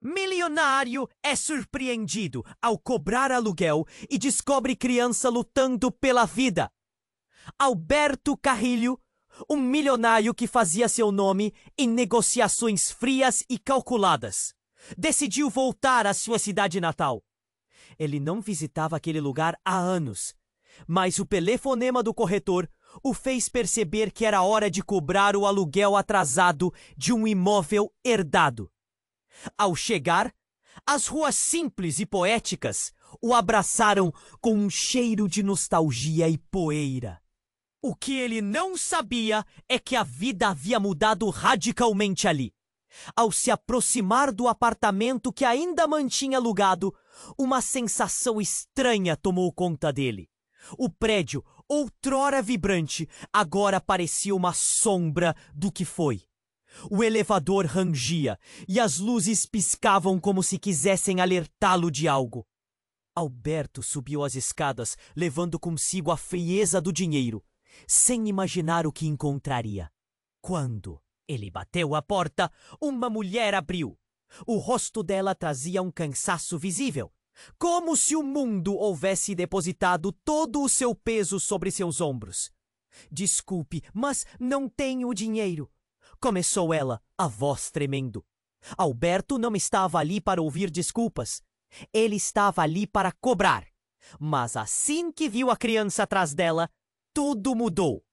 Milionário é surpreendido ao cobrar aluguel e descobre criança lutando pela vida. Alberto Carrilho, um milionário que fazia seu nome em negociações frias e calculadas, decidiu voltar à sua cidade natal. Ele não visitava aquele lugar há anos, mas o telefonema do corretor o fez perceber que era hora de cobrar o aluguel atrasado de um imóvel herdado. Ao chegar, as ruas simples e poéticas o abraçaram com um cheiro de nostalgia e poeira. O que ele não sabia é que a vida havia mudado radicalmente ali. Ao se aproximar do apartamento que ainda mantinha alugado, uma sensação estranha tomou conta dele. O prédio, outrora vibrante, agora parecia uma sombra do que foi. O elevador rangia e as luzes piscavam como se quisessem alertá-lo de algo. Alberto subiu as escadas, levando consigo a frieza do dinheiro, sem imaginar o que encontraria. Quando ele bateu a porta, uma mulher abriu. O rosto dela trazia um cansaço visível, como se o mundo houvesse depositado todo o seu peso sobre seus ombros. "Desculpe, mas não tenho dinheiro", começou ela, a voz tremendo. Alberto não estava ali para ouvir desculpas. Ele estava ali para cobrar. Mas assim que viu a criança atrás dela, tudo mudou.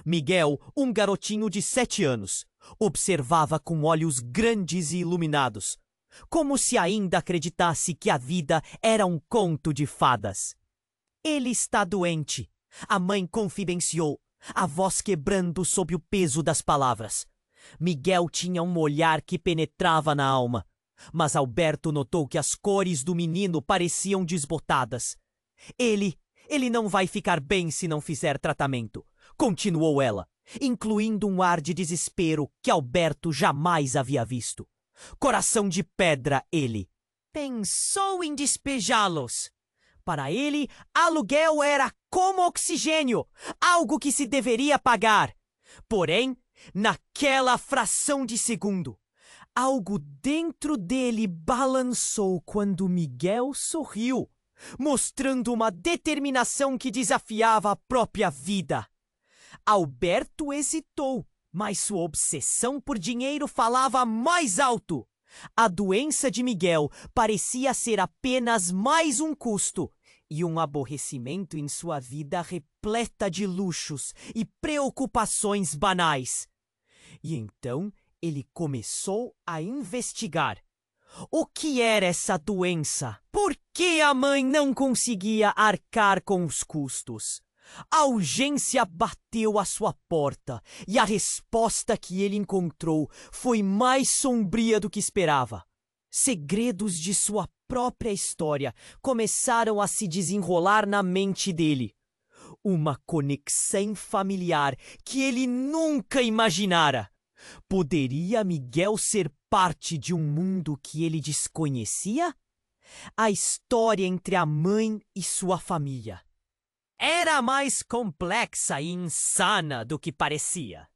Miguel, um garotinho de 7 anos, observava com olhos grandes e iluminados, como se ainda acreditasse que a vida era um conto de fadas. "Ele está doente", a mãe confidenciou, a voz quebrando sob o peso das palavras. Miguel tinha um olhar que penetrava na alma, mas Alberto notou que as cores do menino pareciam desbotadas. Ele não vai ficar bem se não fizer tratamento", continuou ela, incluindo um ar de desespero que Alberto jamais havia visto. Coração de pedra ele. Pensou em despejá-los. Para ele, aluguel era como oxigênio, algo que se deveria pagar. Porém, naquela fração de segundo, algo dentro dele balançou quando Miguel sorriu, mostrando uma determinação que desafiava a própria vida. Alberto hesitou, mas sua obsessão por dinheiro falava mais alto. A doença de Miguel parecia ser apenas mais um custo e um aborrecimento em sua vida repleta de luxos e preocupações banais. E então ele começou a investigar. O que era essa doença? Por que a mãe não conseguia arcar com os custos? A urgência bateu à sua porta e a resposta que ele encontrou foi mais sombria do que esperava. Segredos de sua própria história começaram a se desenrolar na mente dele. Uma conexão familiar que ele nunca imaginara. Poderia Miguel ser parte de um mundo que ele desconhecia? A história entre a mãe e sua família era mais complexa e insana do que parecia.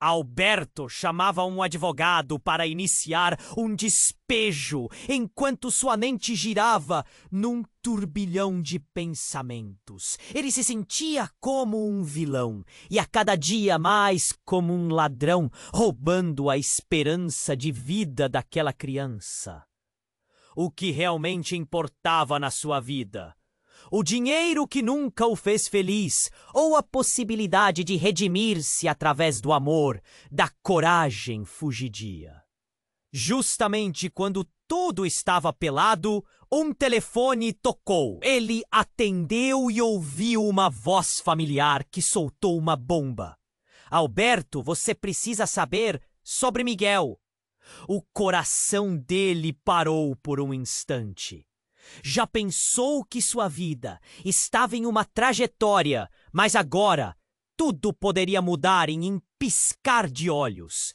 Alberto chamava um advogado para iniciar um despejo enquanto sua mente girava num turbilhão de pensamentos. Ele se sentia como um vilão e a cada dia mais como um ladrão, roubando a esperança de vida daquela criança. O que realmente importava na sua vida? O dinheiro que nunca o fez feliz, ou a possibilidade de redimir-se através do amor, da coragem fugidia. Justamente quando tudo estava pelado, um telefone tocou. Ele atendeu e ouviu uma voz familiar que soltou uma bomba. "Alberto, você precisa saber sobre Miguel." O coração dele parou por um instante. Já pensou que sua vida estava em uma trajetória, mas agora tudo poderia mudar em um piscar de olhos.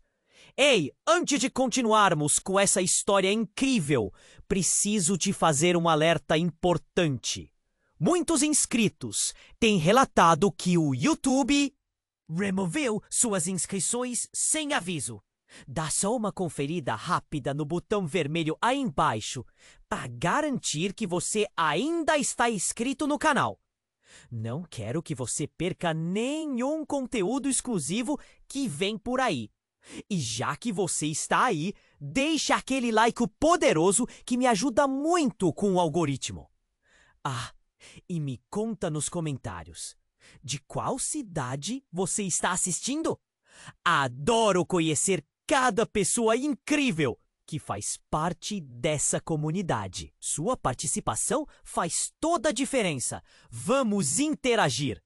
"Ei, antes de continuarmos com essa história incrível, preciso te fazer um alerta importante. Muitos inscritos têm relatado que o YouTube removeu suas inscrições sem aviso. Dá só uma conferida rápida no botão vermelho aí embaixo para garantir que você ainda está inscrito no canal. Não quero que você perca nenhum conteúdo exclusivo que vem por aí. E já que você está aí, deixa aquele like poderoso que me ajuda muito com o algoritmo. Ah, e me conta nos comentários, de qual cidade você está assistindo? Adoro conhecer cada pessoa incrível que faz parte dessa comunidade. Sua participação faz toda a diferença. Vamos interagir!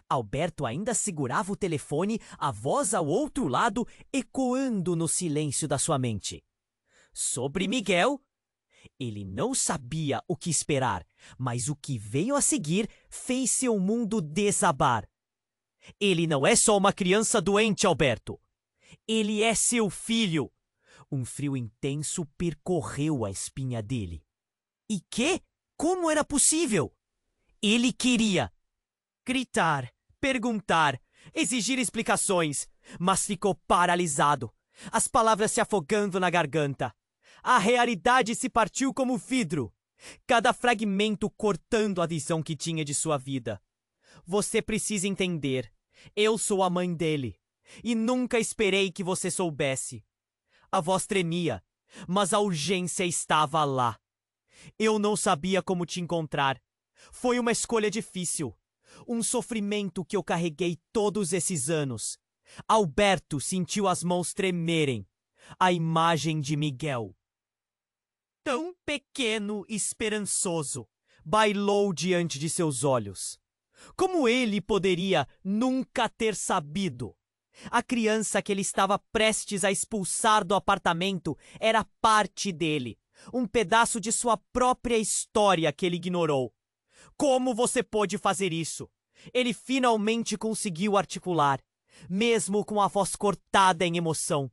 Alberto ainda segurava o telefone, a voz ao outro lado ecoando no silêncio da sua mente. Sobre Miguel, ele não sabia o que esperar, mas o que veio a seguir fez seu mundo desabar. Ele não é só uma criança doente, Alberto. Ele é seu filho. Um frio intenso percorreu a espinha dele. E que? Como era possível? Ele queria gritar, perguntar, exigir explicações, mas ficou paralisado, as palavras se afogando na garganta. A realidade se partiu como vidro, cada fragmento cortando a visão que tinha de sua vida. Você precisa entender, eu sou a mãe dele, e nunca esperei que você soubesse. A voz tremia, mas a urgência estava lá. Eu não sabia como te encontrar. Foi uma escolha difícil. Um sofrimento que eu carreguei todos esses anos. Alberto sentiu as mãos tremerem. A imagem de Miguel, tão pequeno e esperançoso, bailou diante de seus olhos. Como ele poderia nunca ter sabido? A criança que ele estava prestes a expulsar do apartamento era parte dele, um pedaço de sua própria história que ele ignorou. Como você pôde fazer isso? Ele finalmente conseguiu articular, mesmo com a voz cortada em emoção.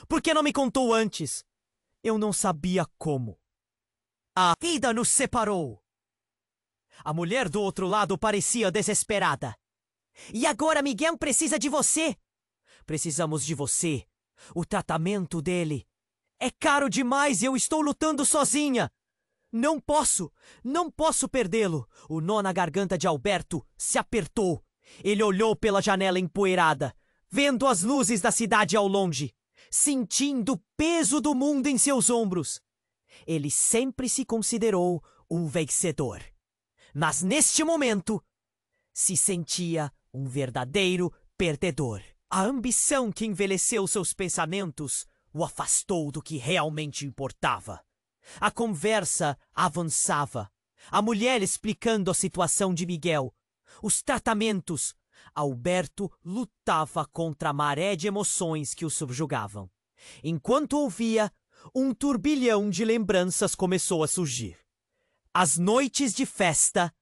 Por que não me contou antes? Eu não sabia como. A vida nos separou. A mulher do outro lado parecia desesperada. E agora Miguel precisa de você. Precisamos de você. O tratamento dele é caro demais e eu estou lutando sozinha. Não posso perdê-lo. O nó na garganta de Alberto se apertou. Ele olhou pela janela empoeirada, vendo as luzes da cidade ao longe, sentindo o peso do mundo em seus ombros. Ele sempre se considerou um vencedor, mas neste momento se sentia um verdadeiro perdedor. A ambição que envelheceu seus pensamentos o afastou do que realmente importava. A conversa avançava. A mulher explicando a situação de Miguel. Os tratamentos. Alberto lutava contra a maré de emoções que o subjugavam. Enquanto ouvia, um turbilhão de lembranças começou a surgir. As noites de festa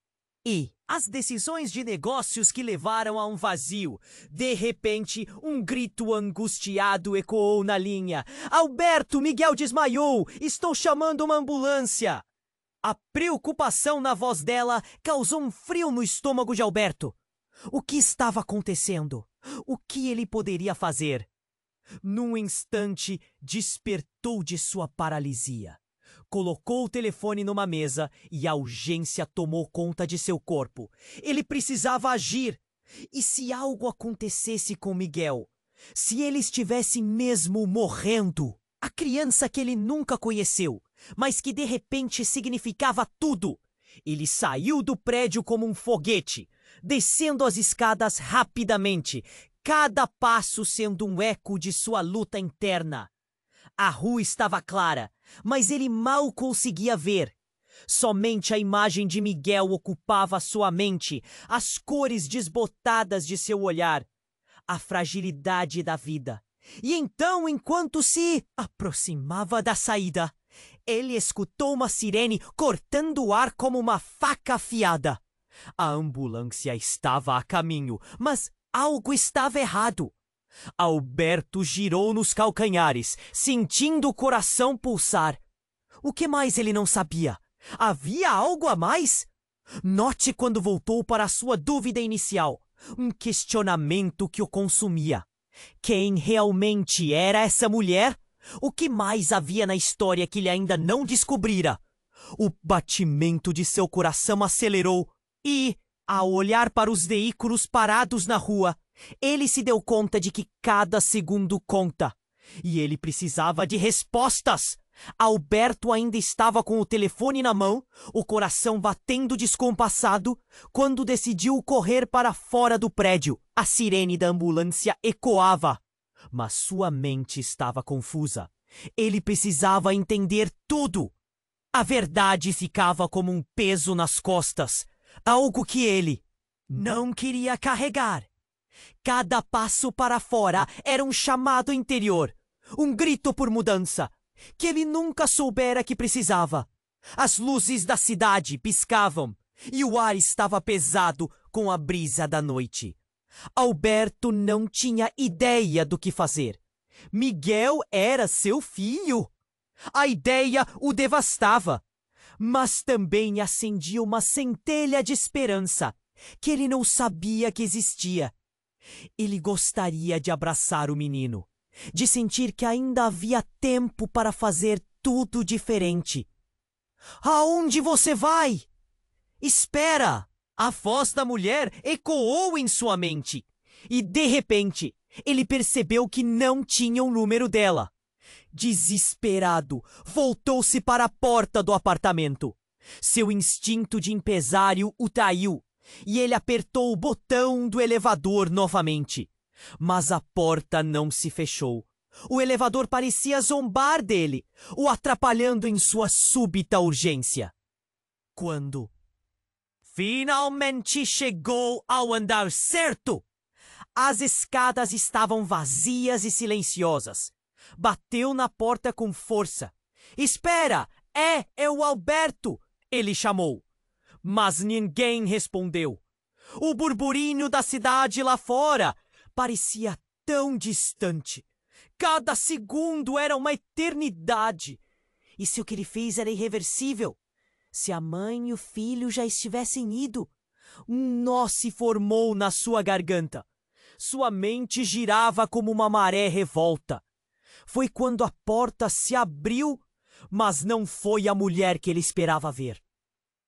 e as decisões de negócios que levaram a um vazio. De repente, um grito angustiado ecoou na linha. Alberto, Miguel desmaiou! Estou chamando uma ambulância! A preocupação na voz dela causou um frio no estômago de Alberto. O que estava acontecendo? O que ele poderia fazer? Num instante, despertou de sua paralisia. Colocou o telefone numa mesa e a urgência tomou conta de seu corpo. Ele precisava agir. E se algo acontecesse com Miguel? Se ele estivesse mesmo morrendo? A criança que ele nunca conheceu, mas que de repente significava tudo. Ele saiu do prédio como um foguete, descendo as escadas rapidamente, cada passo sendo um eco de sua luta interna. A rua estava clara, mas ele mal conseguia ver. Somente a imagem de Miguel ocupava sua mente, as cores desbotadas de seu olhar, a fragilidade da vida. E então, enquanto se aproximava da saída, ele escutou uma sirene cortando o ar como uma faca afiada. A ambulância estava a caminho, mas algo estava errado. Alberto girou nos calcanhares, sentindo o coração pulsar. O que mais ele não sabia? Havia algo a mais? Note quando voltou para a sua dúvida inicial, um questionamento que o consumia. Quem realmente era essa mulher? O que mais havia na história que ele ainda não descobrira? O batimento de seu coração acelerou e, ao olhar para os veículos parados na rua, ele se deu conta de que cada segundo conta. E ele precisava de respostas. Alberto ainda estava com o telefone na mão, o coração batendo descompassado, quando decidiu correr para fora do prédio. A sirene da ambulância ecoava, mas sua mente estava confusa. Ele precisava entender tudo. A verdade ficava como um peso nas costas, algo que ele não queria carregar. Cada passo para fora era um chamado interior, um grito por mudança, que ele nunca soubera que precisava. As luzes da cidade piscavam e o ar estava pesado com a brisa da noite. Alberto não tinha ideia do que fazer. Miguel era seu filho. A ideia o devastava, mas também acendia uma centelha de esperança que ele não sabia que existia. Ele gostaria de abraçar o menino, de sentir que ainda havia tempo para fazer tudo diferente. Aonde você vai? Espera! A voz da mulher ecoou em sua mente e, de repente, ele percebeu que não tinha o número dela. Desesperado, voltou-se para a porta do apartamento. Seu instinto de empresário o traiu e ele apertou o botão do elevador novamente. Mas a porta não se fechou. O elevador parecia zombar dele, o atrapalhando em sua súbita urgência. Quando finalmente chegou ao andar certo, as escadas estavam vazias e silenciosas. Bateu na porta com força. Espera! É o Alberto! Ele chamou. Mas ninguém respondeu. O burburinho da cidade lá fora parecia tão distante. Cada segundo era uma eternidade. E se o que ele fez era irreversível? Se a mãe e o filho já estivessem ido? Um nó se formou na sua garganta. Sua mente girava como uma maré revolta. Foi quando a porta se abriu, mas não foi a mulher que ele esperava ver.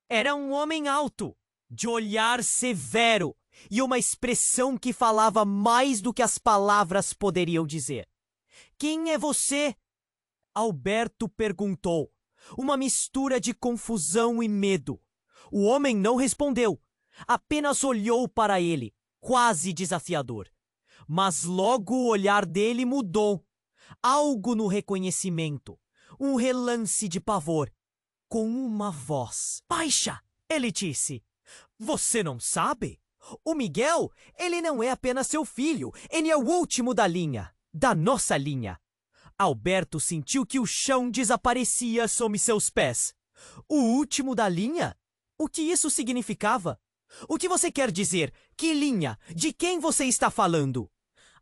Era um homem alto, de olhar severo e uma expressão que falava mais do que as palavras poderiam dizer. Quem é você? Alberto perguntou, uma mistura de confusão e medo. O homem não respondeu, apenas olhou para ele, quase desafiador. Mas logo o olhar dele mudou. Algo no reconhecimento, um relance de pavor. Com uma voz baixa, ele disse: Você não sabe? O Miguel, ele não é apenas seu filho, ele é o último da linha, da nossa linha. Alberto sentiu que o chão desaparecia sob seus pés. O último da linha? O que isso significava? O que você quer dizer? Que linha? De quem você está falando?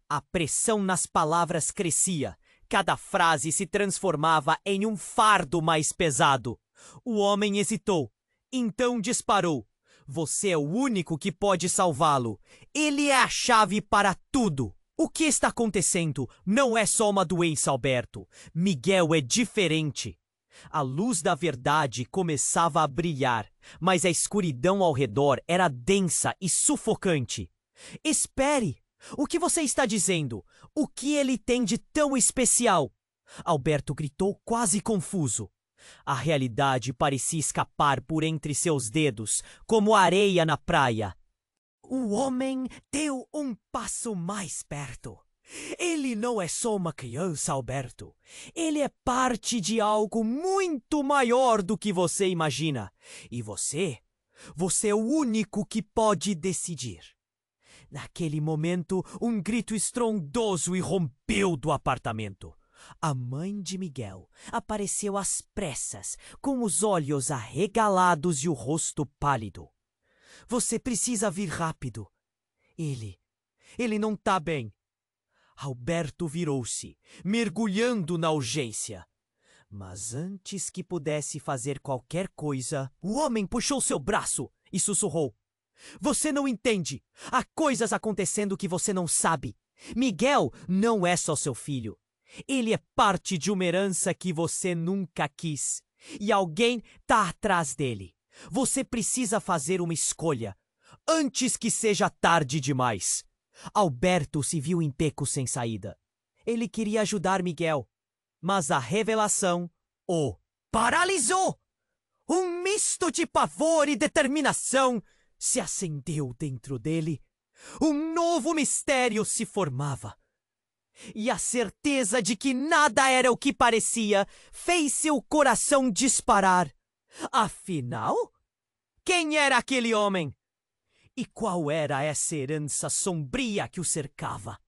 A pressão nas palavras crescia. Cada frase se transformava em um fardo mais pesado. O homem hesitou. Então disparou. Você é o único que pode salvá-lo. Ele é a chave para tudo. O que está acontecendo? Não é só uma doença, Alberto. Miguel é diferente. A luz da verdade começava a brilhar, mas a escuridão ao redor era densa e sufocante. Espere! O que você está dizendo? O que ele tem de tão especial? Alberto gritou quase confuso. A realidade parecia escapar por entre seus dedos, como areia na praia. O homem deu um passo mais perto. Ele não é só uma criança, Alberto. Ele é parte de algo muito maior do que você imagina. E você é o único que pode decidir. Naquele momento, um grito estrondoso irrompeu do apartamento. A mãe de Miguel apareceu às pressas, com os olhos arregalados e o rosto pálido. Você precisa vir rápido. Ele não tá bem. Alberto virou-se, mergulhando na urgência. Mas antes que pudesse fazer qualquer coisa, o homem puxou seu braço e sussurrou. Você não entende. Há coisas acontecendo que você não sabe. Miguel não é só seu filho. Ele é parte de uma herança que você nunca quis. E alguém tá atrás dele. Você precisa fazer uma escolha, antes que seja tarde demais. Alberto se viu em beco sem saída. Ele queria ajudar Miguel, mas a revelação o paralisou. Um misto de pavor e determinação se acendeu dentro dele. Um novo mistério se formava. E a certeza de que nada era o que parecia fez seu coração disparar. Afinal, quem era aquele homem? E qual era essa herança sombria que o cercava?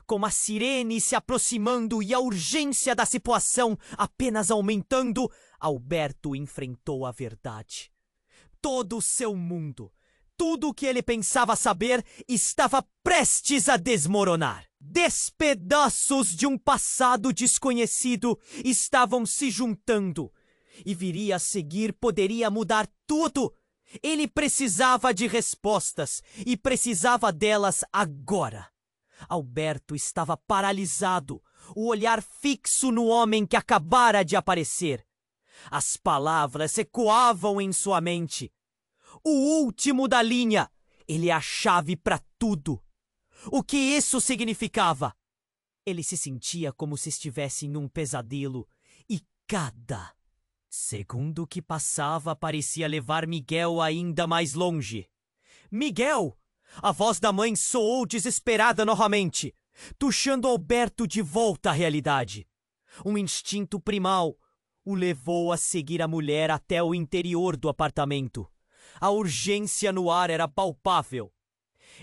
Com a sirene se aproximando e a urgência da situação apenas aumentando, Alberto enfrentou a verdade. Todo o seu mundo, tudo o que ele pensava saber, estava prestes a desmoronar. Despedaços de um passado desconhecido estavam se juntando. E viria a seguir poderia mudar tudo. Ele precisava de respostas e precisava delas agora. Alberto estava paralisado, o olhar fixo no homem que acabara de aparecer. As palavras ecoavam em sua mente. O último da linha. Ele é a chave para tudo. O que isso significava? Ele se sentia como se estivesse em um pesadelo e cada segundo que passava parecia levar Miguel ainda mais longe. Miguel! A voz da mãe soou desesperada novamente, puxando Alberto de volta à realidade. Um instinto primal o levou a seguir a mulher até o interior do apartamento. A urgência no ar era palpável.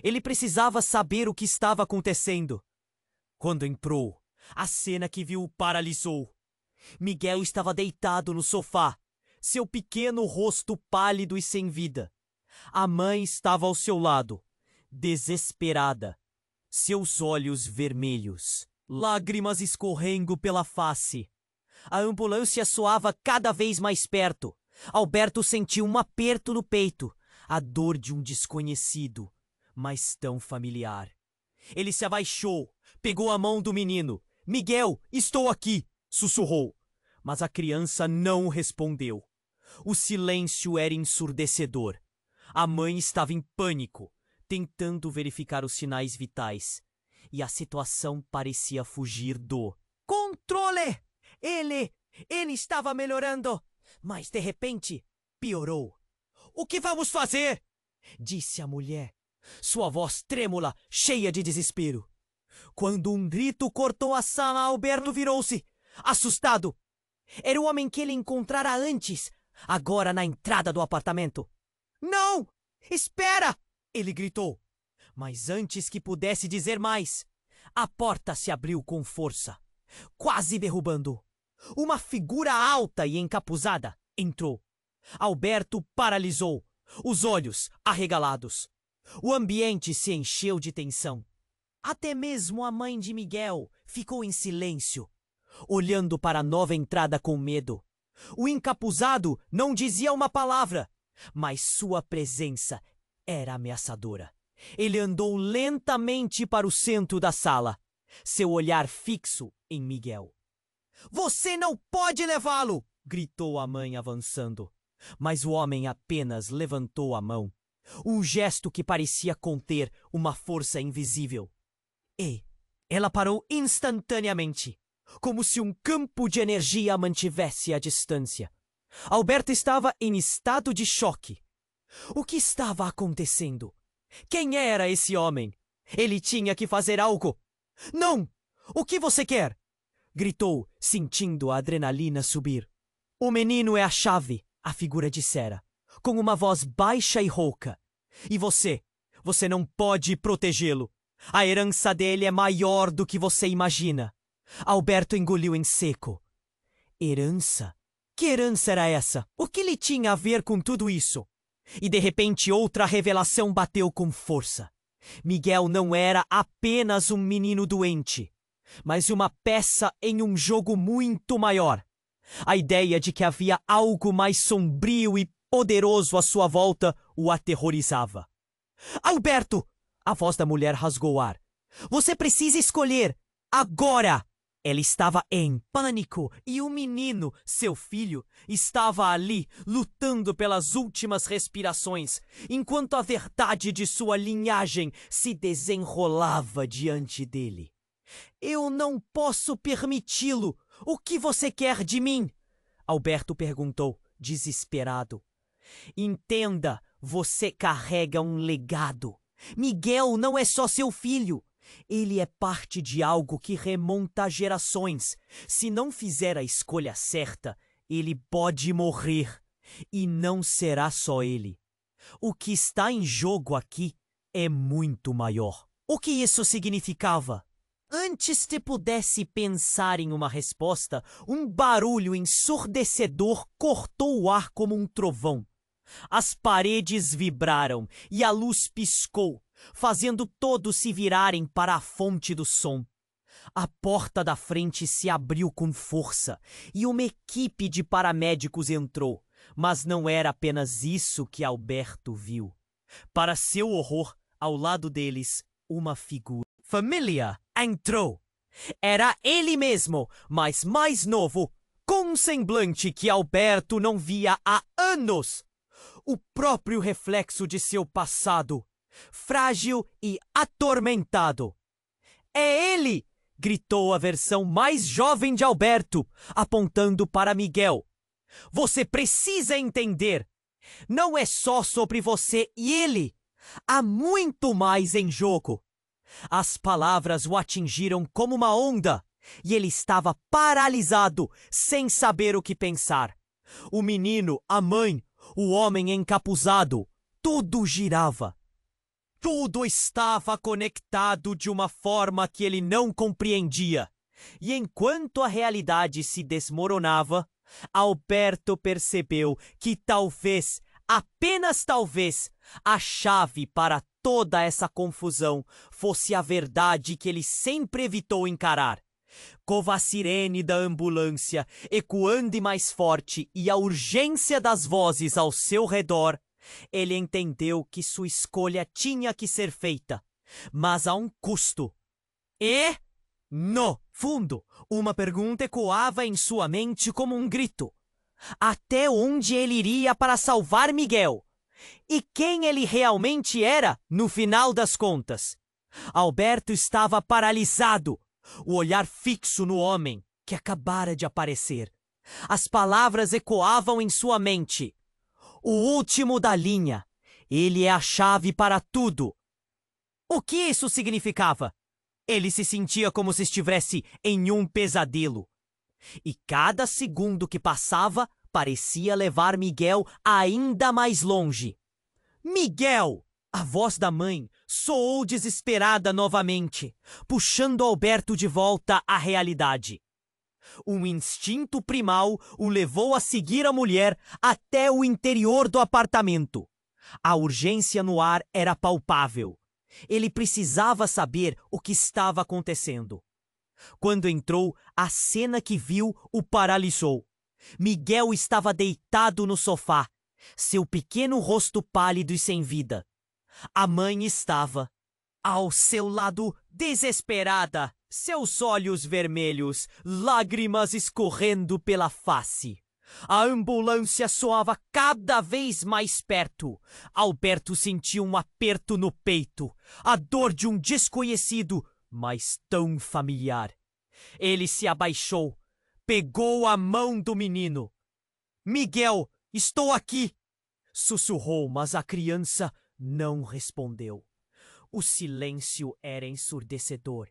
Ele precisava saber o que estava acontecendo. Quando entrou, a cena que viu o paralisou. Miguel estava deitado no sofá, seu pequeno rosto pálido e sem vida. A mãe estava ao seu lado, desesperada, seus olhos vermelhos, lágrimas escorrendo pela face. A ambulância soava cada vez mais perto. Alberto sentiu um aperto no peito, a dor de um desconhecido, mas tão familiar. Ele se abaixou, pegou a mão do menino. "Miguel, estou aqui!" sussurrou. Mas a criança não respondeu. O silêncio era ensurdecedor. A mãe estava em pânico, tentando verificar os sinais vitais. E a situação parecia fugir do controle. Ele estava melhorando, mas de repente piorou. "O que vamos fazer?" disse a mulher, sua voz trêmula, cheia de desespero. Quando um grito cortou a sala, Alberto virou-se, assustado. Era o homem que ele encontrara antes, agora na entrada do apartamento. "Não! Espera!" ele gritou. Mas antes que pudesse dizer mais, a porta se abriu com força, quase derrubando. Uma figura alta e encapuzada entrou. Alberto paralisou, os olhos arregalados. O ambiente se encheu de tensão. Até mesmo a mãe de Miguel ficou em silêncio, olhando para a nova entrada com medo. O encapuzado não dizia uma palavra, mas sua presença era ameaçadora. Ele andou lentamente para o centro da sala, seu olhar fixo em Miguel. "Você não pode levá-lo!" gritou a mãe avançando. Mas o homem apenas levantou a mão, um gesto que parecia conter uma força invisível. E ela parou instantaneamente, como se um campo de energia a mantivesse à distância. Alberto estava em estado de choque. O que estava acontecendo? Quem era esse homem? Ele tinha que fazer algo. "Não! O que você quer?" gritou, sentindo a adrenalina subir. "O menino é a chave", a figura dissera, com uma voz baixa e rouca. "E você não pode protegê-lo. A herança dele é maior do que você imagina." Alberto engoliu em seco. Herança? Que herança era essa? O que lhe tinha a ver com tudo isso? E de repente outra revelação bateu com força. Miguel não era apenas um menino doente, mas uma peça em um jogo muito maior. A ideia de que havia algo mais sombrio e poderoso à sua volta o aterrorizava. "Alberto!" A voz da mulher rasgou o ar. Você precisa escolher. Agora! Ela estava em pânico e o menino, seu filho, estava ali, lutando pelas últimas respirações, enquanto a verdade de sua linhagem se desenrolava diante dele. Eu não posso permiti-lo. O que você quer de mim? Alberto perguntou, desesperado. Entenda, você carrega um legado. Miguel não é só seu filho. Ele é parte de algo que remonta a gerações. Se não fizer a escolha certa, ele pode morrer. E não será só ele. O que está em jogo aqui é muito maior. O que isso significava? Antes de pudesse pensar em uma resposta, um barulho ensurdecedor cortou o ar como um trovão. As paredes vibraram e a luz piscou, fazendo todos se virarem para a fonte do som. A porta da frente se abriu com força e uma equipe de paramédicos entrou, mas não era apenas isso que Alberto viu. Para seu horror, ao lado deles, uma figura. Família entrou. Era ele mesmo, mas mais novo, com um semblante que Alberto não via há anos. O próprio reflexo de seu passado, frágil e atormentado. É ele! Gritou a versão mais jovem de Alberto, apontando para Miguel. Você precisa entender. Não é só sobre você e ele. Há muito mais em jogo. As palavras o atingiram como uma onda, e ele estava paralisado, sem saber o que pensar. O menino, a mãe, o homem encapuzado, tudo girava. Tudo estava conectado de uma forma que ele não compreendia. E enquanto a realidade se desmoronava, Alberto percebeu que talvez, apenas talvez, a chave para toda essa confusão fosse a verdade que ele sempre evitou encarar. Com a sirene da ambulância ecoando mais forte e a urgência das vozes ao seu redor, ele entendeu que sua escolha tinha que ser feita, mas a um custo. E, no fundo, uma pergunta ecoava em sua mente como um grito. Até onde ele iria para salvar Miguel? E quem ele realmente era, no final das contas? Alberto estava paralisado, o olhar fixo no homem que acabara de aparecer. As palavras ecoavam em sua mente. O último da linha. Ele é a chave para tudo. O que isso significava? Ele se sentia como se estivesse em um pesadelo. E cada segundo que passava parecia levar Miguel ainda mais longe. Miguel! A voz da mãe soou desesperada novamente, puxando Alberto de volta à realidade. Um instinto primal o levou a seguir a mulher até o interior do apartamento. A urgência no ar era palpável. Ele precisava saber o que estava acontecendo. Quando entrou, a cena que viu o paralisou. Miguel estava deitado no sofá, seu pequeno rosto pálido e sem vida. A mãe estava ao seu lado, desesperada, seus olhos vermelhos, lágrimas escorrendo pela face. A ambulância soava cada vez mais perto. Alberto sentiu um aperto no peito, a dor de um desconhecido, mas tão familiar. Ele se abaixou, pegou a mão do menino. Miguel, estou aqui! Sussurrou, mas a criança não respondeu. O silêncio era ensurdecedor.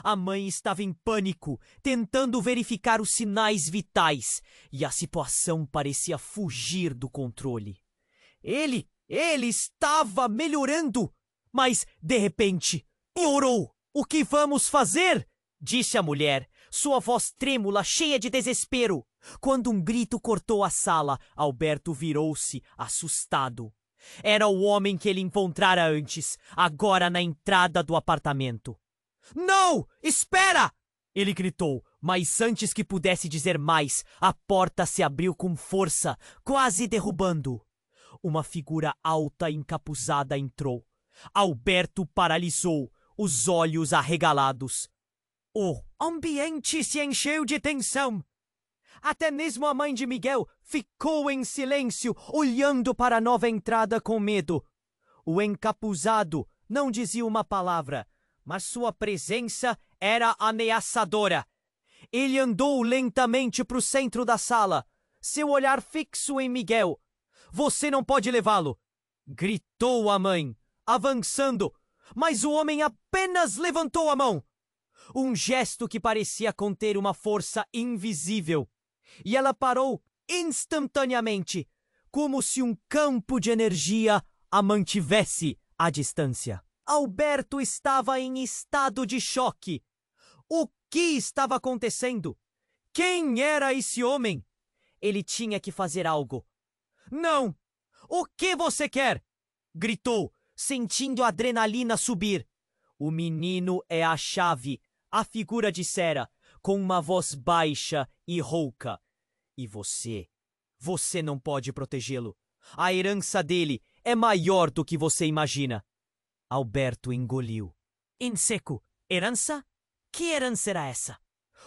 A mãe estava em pânico, tentando verificar os sinais vitais, e a situação parecia fugir do controle. Ele estava melhorando, mas, de repente, piorou. O que vamos fazer? Disse a mulher, sua voz trêmula, cheia de desespero. Quando um grito cortou a sala, Alberto virou-se, assustado. Era o homem que ele encontrara antes, agora na entrada do apartamento. Não! Espera! Ele gritou, mas antes que pudesse dizer mais, a porta se abriu com força, quase derrubando. Uma figura alta e encapuzada entrou. Alberto paralisou, os olhos arregalados. O ambiente se encheu de tensão. Até mesmo a mãe de Miguel ficou em silêncio, olhando para a nova entrada com medo. O encapuzado não dizia uma palavra, mas sua presença era ameaçadora. Ele andou lentamente para o centro da sala, seu olhar fixo em Miguel. "Você não pode levá-lo!" gritou a mãe, avançando, mas o homem apenas levantou a mão. Um gesto que parecia conter uma força invisível. E ela parou instantaneamente, como se um campo de energia a mantivesse à distância. Alberto estava em estado de choque. O que estava acontecendo? Quem era esse homem? Ele tinha que fazer algo. "Não! O que você quer?" gritou, sentindo a adrenalina subir. O menino é a chave, a figura dissera, com uma voz baixa e rouca. "E você não pode protegê-lo. A herança dele é maior do que você imagina." Alberto engoliu. Em seco. Herança? Que herança era essa?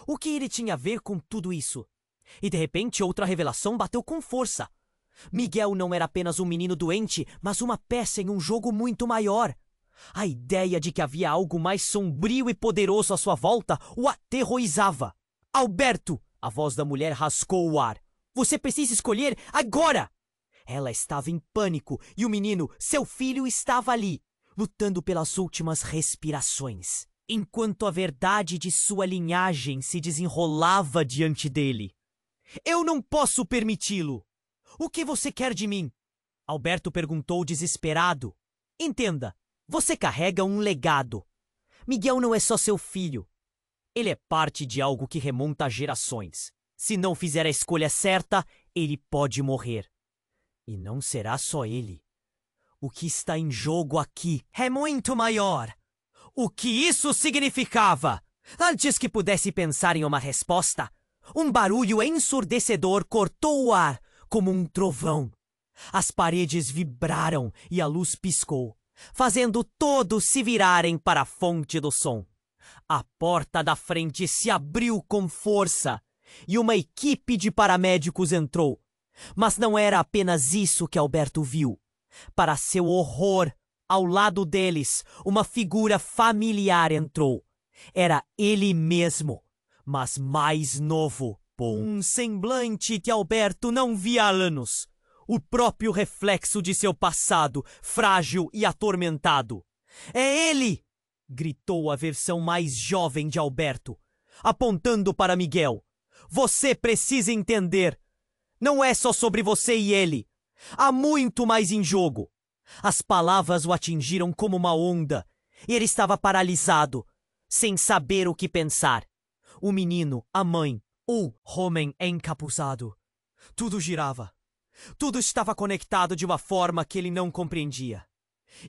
O que ele tinha a ver com tudo isso? E de repente outra revelação bateu com força. Miguel não era apenas um menino doente, mas uma peça em um jogo muito maior. A ideia de que havia algo mais sombrio e poderoso à sua volta o aterrorizava. "Alberto!" A voz da mulher rasgou o ar. "Você precisa escolher agora!" Ela estava em pânico e o menino, seu filho, estava ali, lutando pelas últimas respirações, enquanto a verdade de sua linhagem se desenrolava diante dele. "Eu não posso permiti-lo! O que você quer de mim?" Alberto perguntou desesperado. "Entenda, você carrega um legado. Miguel não é só seu filho. Ele é parte de algo que remonta a gerações. Se não fizer a escolha certa, ele pode morrer. E não será só ele. O que está em jogo aqui é muito maior." O que isso significava? Antes que pudesse pensar em uma resposta, um barulho ensurdecedor cortou o ar como um trovão. As paredes vibraram e a luz piscou, fazendo todos se virarem para a fonte do som. A porta da frente se abriu com força e uma equipe de paramédicos entrou. Mas não era apenas isso que Alberto viu. Para seu horror, ao lado deles, uma figura familiar entrou. Era ele mesmo, mas mais novo. Um semblante que Alberto não via há anos. O próprio reflexo de seu passado, frágil e atormentado. "É ele!" gritou a versão mais jovem de Alberto, apontando para Miguel. "Você precisa entender. Não é só sobre você e ele. Há muito mais em jogo." As palavras o atingiram como uma onda, e ele estava paralisado, sem saber o que pensar. O menino, a mãe, o homem encapuzado. Tudo girava. Tudo estava conectado de uma forma que ele não compreendia.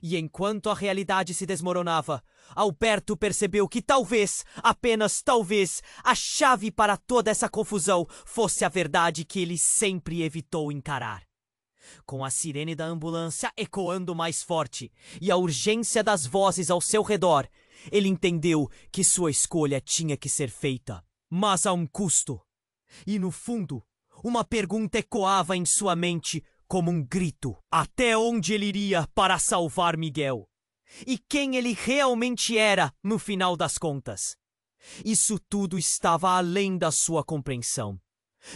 E enquanto a realidade se desmoronava, Alberto percebeu que talvez, apenas talvez, a chave para toda essa confusão fosse a verdade que ele sempre evitou encarar. Com a sirene da ambulância ecoando mais forte e a urgência das vozes ao seu redor, ele entendeu que sua escolha tinha que ser feita, mas a um custo. E no fundo, uma pergunta ecoava em sua mente como um grito. Até onde ele iria para salvar Miguel? E quem ele realmente era no final das contas? Isso tudo estava além da sua compreensão.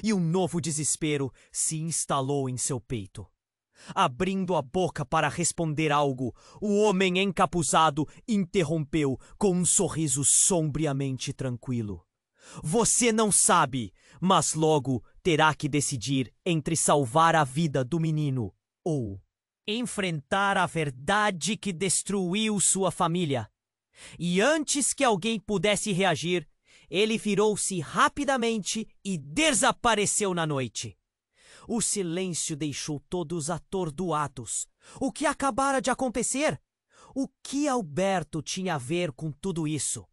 E um novo desespero se instalou em seu peito. Abrindo a boca para responder algo, o homem encapuzado interrompeu com um sorriso sombriamente tranquilo. "Você não sabe, mas logo terá que decidir entre salvar a vida do menino ou enfrentar a verdade que destruiu sua família." E antes que alguém pudesse reagir, ele virou-se rapidamente e desapareceu na noite. O silêncio deixou todos atordoados. O que acabara de acontecer? O que Alberto tinha a ver com tudo isso?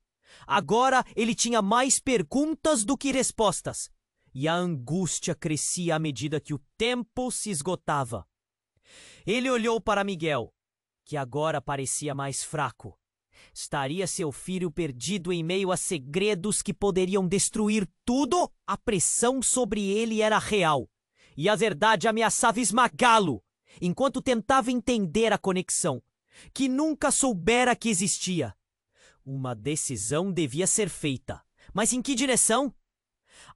Agora ele tinha mais perguntas do que respostas. E a angústia crescia à medida que o tempo se esgotava. Ele olhou para Miguel, que agora parecia mais fraco. Estaria seu filho perdido em meio a segredos que poderiam destruir tudo? A pressão sobre ele era real, e a verdade ameaçava esmagá-lo, enquanto tentava entender a conexão, que nunca soubera que existia. Uma decisão devia ser feita, mas em que direção?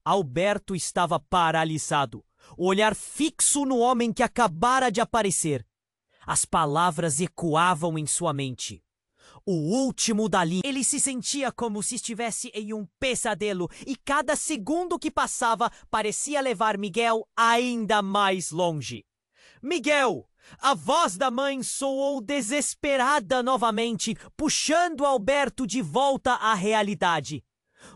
Alberto estava paralisado, o olhar fixo no homem que acabara de aparecer. As palavras ecoavam em sua mente. O último da linha. Ele se sentia como se estivesse em um pesadelo e cada segundo que passava parecia levar Miguel ainda mais longe. Miguel! A voz da mãe soou desesperada novamente, puxando Alberto de volta à realidade.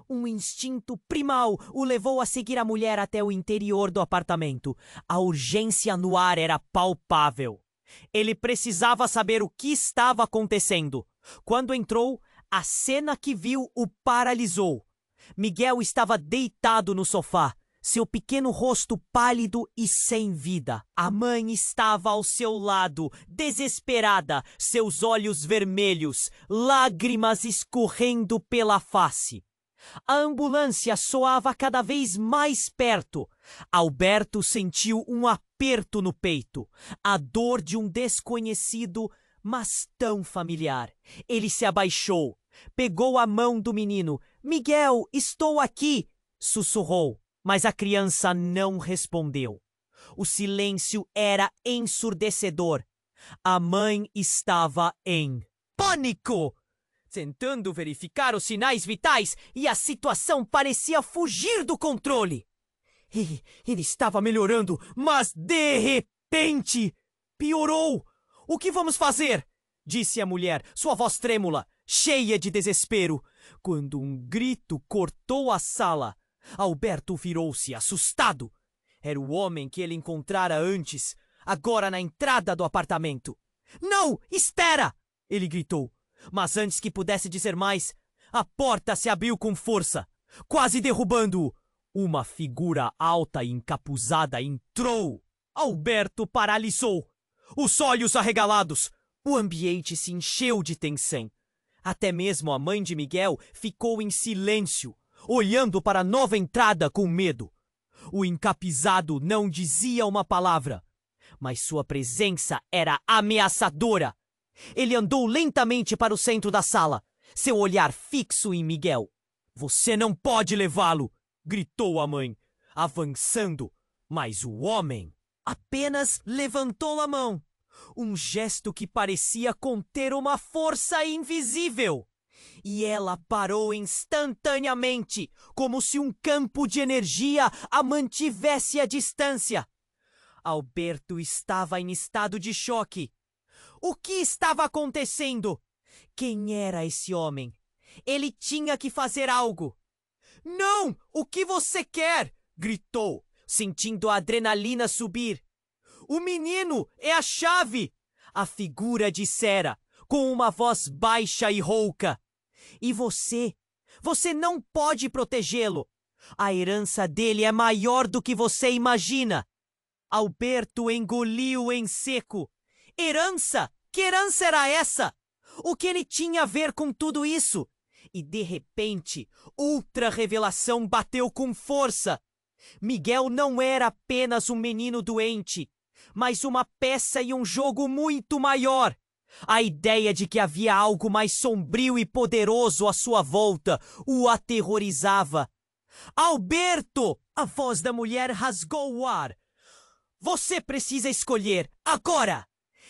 Um instinto primal o levou a seguir a mulher até o interior do apartamento. A urgência no ar era palpável. Ele precisava saber o que estava acontecendo. Quando entrou, a cena que viu o paralisou. Miguel estava deitado no sofá, seu pequeno rosto pálido e sem vida. A mãe estava ao seu lado, desesperada, seus olhos vermelhos, lágrimas escorrendo pela face. A ambulância soava cada vez mais perto. Alberto sentiu um aperto no peito, a dor de um desconhecido, mas tão familiar. Ele se abaixou, pegou a mão do menino. "Miguel, estou aqui!" sussurrou, mas a criança não respondeu. O silêncio era ensurdecedor. A mãe estava em pânico, tentando verificar os sinais vitais, e a situação parecia fugir do controle. Ele estava melhorando, mas de repente piorou. "O que vamos fazer?" disse a mulher, sua voz trêmula, cheia de desespero. Quando um grito cortou a sala, Alberto virou-se, assustado. Era o homem que ele encontrara antes, agora na entrada do apartamento. "Não! Espera!" ele gritou. Mas antes que pudesse dizer mais, a porta se abriu com força, quase derrubando-o. Uma figura alta e encapuzada entrou. Alberto paralisou, os olhos arregalados. O ambiente se encheu de tensão. Até mesmo a mãe de Miguel ficou em silêncio, olhando para a nova entrada com medo. O encapuzado não dizia uma palavra, mas sua presença era ameaçadora. Ele andou lentamente para o centro da sala, seu olhar fixo em Miguel. "Você não pode levá-lo!" gritou a mãe, avançando, mas o homem apenas levantou a mão, um gesto que parecia conter uma força invisível. E ela parou instantaneamente, como se um campo de energia a mantivesse à distância. Alberto estava em estado de choque. O que estava acontecendo? Quem era esse homem? Ele tinha que fazer algo. "Não! O que você quer?" gritou, sentindo a adrenalina subir. "O menino é a chave!" a figura dissera, com uma voz baixa e rouca. "E você? Você não pode protegê-lo. A herança dele é maior do que você imagina." Alberto engoliu em seco. Herança? Que herança era essa? O que ele tinha a ver com tudo isso? E de repente, outra revelação bateu com força. Miguel não era apenas um menino doente, mas uma peça em um jogo muito maior. A ideia de que havia algo mais sombrio e poderoso à sua volta o aterrorizava. "Alberto!" A voz da mulher rasgou o ar. "Você precisa escolher, agora!"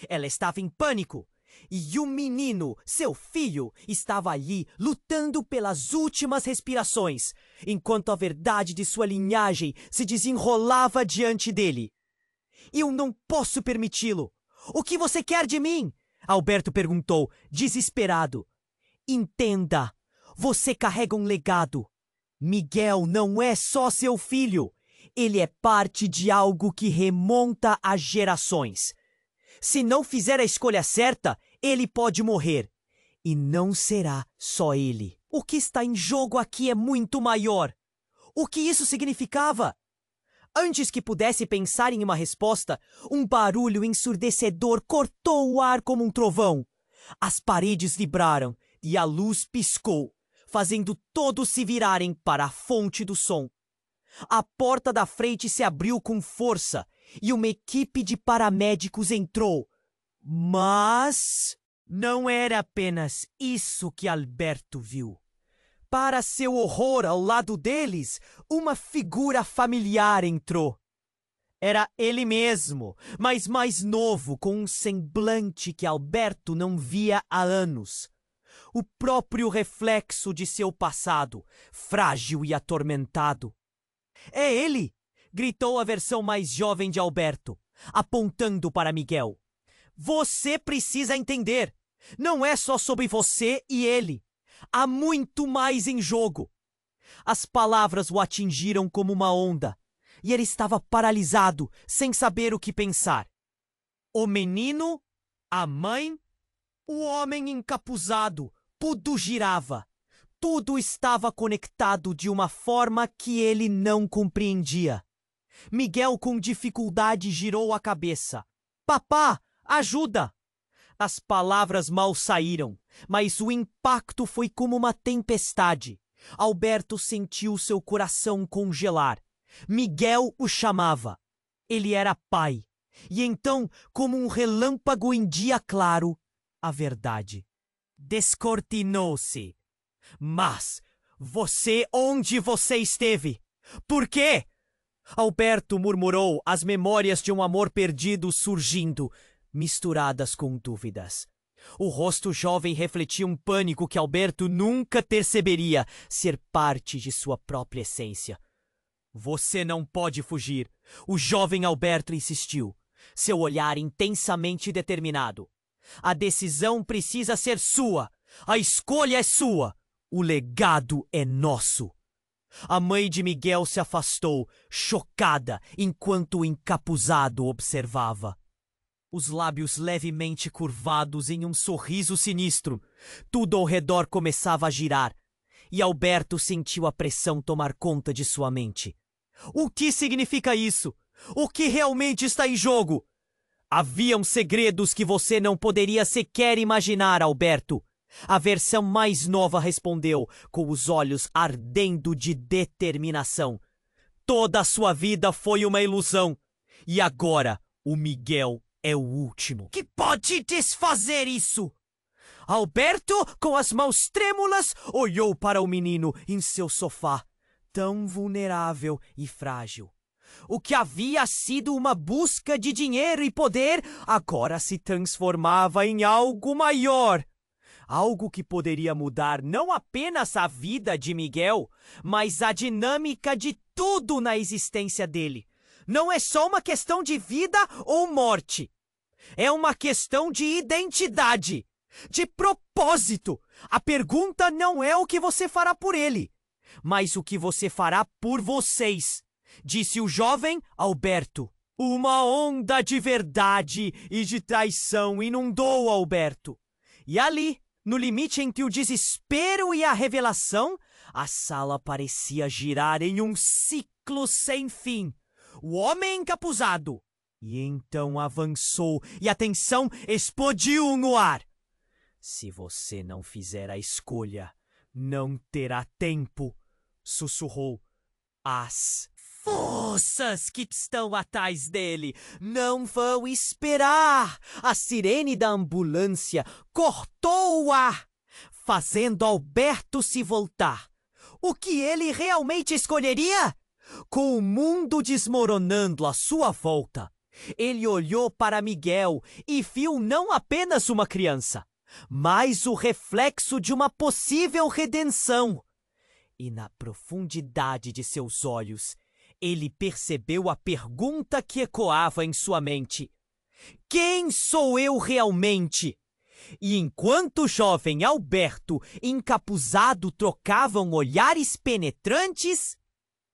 Ela estava em pânico. E o menino, seu filho, estava ali lutando pelas últimas respirações, enquanto a verdade de sua linhagem se desenrolava diante dele. "Eu não posso permiti-lo. O que você quer de mim?" Alberto perguntou, desesperado. "Entenda, você carrega um legado. Miguel não é só seu filho. Ele é parte de algo que remonta a gerações. Se não fizer a escolha certa, ele pode morrer. E não será só ele. O que está em jogo aqui é muito maior." O que isso significava? Antes que pudesse pensar em uma resposta, um barulho ensurdecedor cortou o ar como um trovão. As paredes vibraram, e a luz piscou, fazendo todos se virarem para a fonte do som. A porta da frente se abriu com força e uma equipe de paramédicos entrou. Mas não era apenas isso que Alberto viu. Para seu horror, ao lado deles, uma figura familiar entrou. Era ele mesmo, mas mais novo, com um semblante que Alberto não via há anos. O próprio reflexo de seu passado, frágil e atormentado. É ele! Gritou a versão mais jovem de Alberto, apontando para Miguel. Você precisa entender. Não é só sobre você e ele. Há muito mais em jogo. As palavras o atingiram como uma onda, e ele estava paralisado, sem saber o que pensar. O menino, a mãe, o homem encapuzado, tudo girava. Tudo estava conectado de uma forma que ele não compreendia. Miguel, com dificuldade, girou a cabeça. Papá, ajuda! As palavras mal saíram, mas o impacto foi como uma tempestade. Alberto sentiu seu coração congelar. Miguel o chamava. Ele era pai. E então, como um relâmpago em dia claro, a verdade descortinou-se. Mas onde você esteve? Por quê? Alberto murmurou, as memórias de um amor perdido surgindo, misturadas com dúvidas. O rosto jovem refletia um pânico que Alberto nunca perceberia ser parte de sua própria essência. Você não pode fugir. O jovem Alberto insistiu, seu olhar intensamente determinado. A decisão precisa ser sua. A escolha é sua. O legado é nosso. A mãe de Miguel se afastou, chocada, enquanto o encapuzado observava. Os lábios levemente curvados em um sorriso sinistro. Tudo ao redor começava a girar, e Alberto sentiu a pressão tomar conta de sua mente. O que significa isso? O que realmente está em jogo? Haviam segredos que você não poderia sequer imaginar, Alberto. A versão mais nova respondeu, com os olhos ardendo de determinação. Toda a sua vida foi uma ilusão. E agora, o Miguel é o último que pode desfazer isso. Alberto, com as mãos trêmulas, olhou para o menino em seu sofá, tão vulnerável e frágil. O que havia sido uma busca de dinheiro e poder, agora se transformava em algo maior. Algo que poderia mudar não apenas a vida de Miguel, mas a dinâmica de tudo na existência dele. Não é só uma questão de vida ou morte. É uma questão de identidade, de propósito. A pergunta não é o que você fará por ele, mas o que você fará por vocês, disse o jovem Alberto. Uma onda de verdade e de traição inundou Alberto. E ali, no limite entre o desespero e a revelação, a sala parecia girar em um ciclo sem fim. O homem encapuzado. E então avançou e a tensão explodiu no ar. Se você não fizer a escolha, não terá tempo, sussurrou. As forças que estão atrás dele não vão esperar. A sirene da ambulância cortou o ar, fazendo Alberto se voltar. O que ele realmente escolheria? Com o mundo desmoronando à sua volta, ele olhou para Miguel e viu não apenas uma criança, mas o reflexo de uma possível redenção. E na profundidade de seus olhos, ele percebeu a pergunta que ecoava em sua mente. Quem sou eu realmente? E enquanto o jovem Alberto, encapuzado, trocavam olhares penetrantes,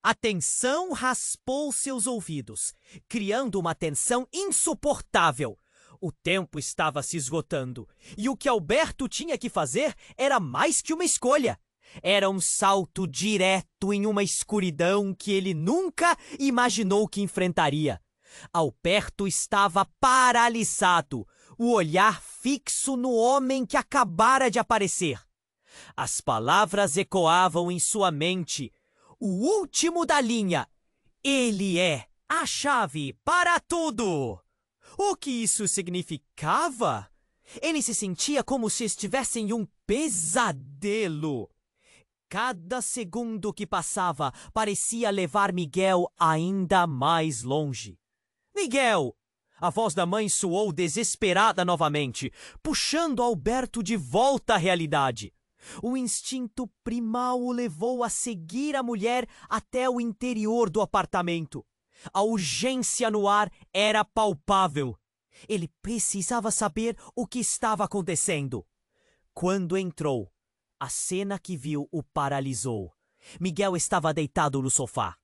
a tensão raspou seus ouvidos, criando uma tensão insuportável. O tempo estava se esgotando, e o que Alberto tinha que fazer era mais que uma escolha. Era um salto direto em uma escuridão que ele nunca imaginou que enfrentaria. Alberto estava paralisado, o olhar fixo no homem que acabara de aparecer. As palavras ecoavam em sua mente. O último da linha. Ele é a chave para tudo. O que isso significava? Ele se sentia como se estivesse em um pesadelo. Cada segundo que passava parecia levar Miguel ainda mais longe. Miguel! A voz da mãe soou desesperada novamente, puxando Alberto de volta à realidade. O instinto primal o levou a seguir a mulher até o interior do apartamento. A urgência no ar era palpável. Ele precisava saber o que estava acontecendo. Quando entrou, a cena que viu o paralisou. Miguel estava deitado no sofá.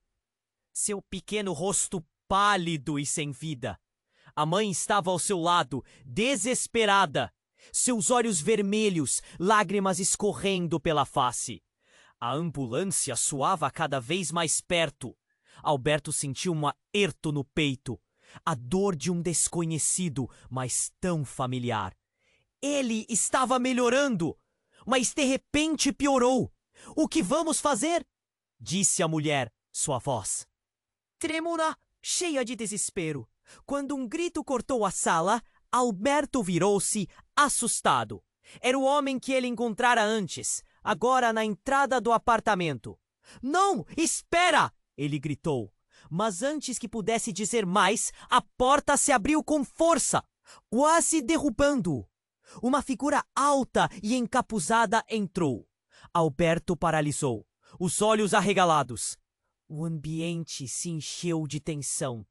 Seu pequeno rosto pálido e sem vida. A mãe estava ao seu lado, desesperada. Seus olhos vermelhos, lágrimas escorrendo pela face. A ambulância soava cada vez mais perto. Alberto sentiu um aperto no peito. A dor de um desconhecido, mas tão familiar. Ele estava melhorando, mas de repente piorou. O que vamos fazer? Disse a mulher, sua voz trêmula, cheia de desespero. Quando um grito cortou a sala, Alberto virou-se, assustado. Era o homem que ele encontrara antes, agora na entrada do apartamento. Não, espera! Ele gritou. Mas antes que pudesse dizer mais, a porta se abriu com força, quase derrubando-o. Uma figura alta e encapuzada entrou. Alberto paralisou, os olhos arregalados. O ambiente se encheu de tensão.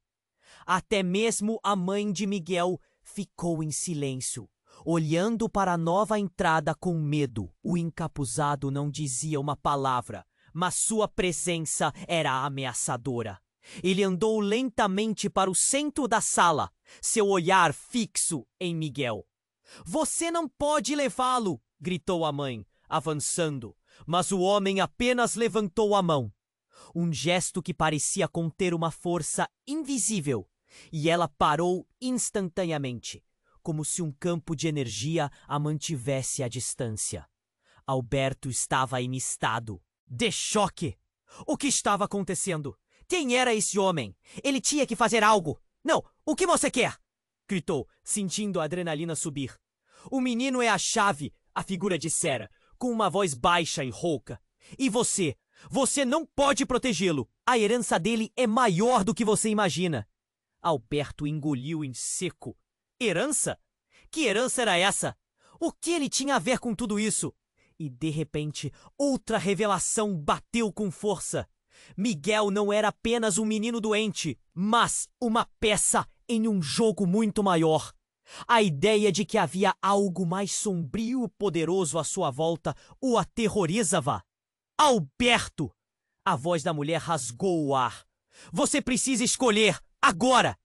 Até mesmo a mãe de Miguel ficou em silêncio, olhando para a nova entrada com medo. O encapuzado não dizia uma palavra, mas sua presença era ameaçadora. Ele andou lentamente para o centro da sala, seu olhar fixo em Miguel. Você não pode levá-lo, gritou a mãe, avançando, mas o homem apenas levantou a mão. Um gesto que parecia conter uma força invisível, e ela parou instantaneamente, como se um campo de energia a mantivesse à distância. Alberto estava em estado de choque. O que estava acontecendo? Quem era esse homem? Ele tinha que fazer algo. Não, o que você quer? Gritou, sentindo a adrenalina subir. O menino é a chave, a figura dissera, com uma voz baixa e rouca. E você? Você não pode protegê-lo. A herança dele é maior do que você imagina. Alberto engoliu em seco. Herança? Que herança era essa? O que ele tinha a ver com tudo isso? E, de repente, outra revelação bateu com força. Miguel não era apenas um menino doente, mas uma peça em um jogo muito maior. A ideia de que havia algo mais sombrio e poderoso à sua volta o aterrorizava. Alberto! A voz da mulher rasgou o ar. Você precisa escolher, agora!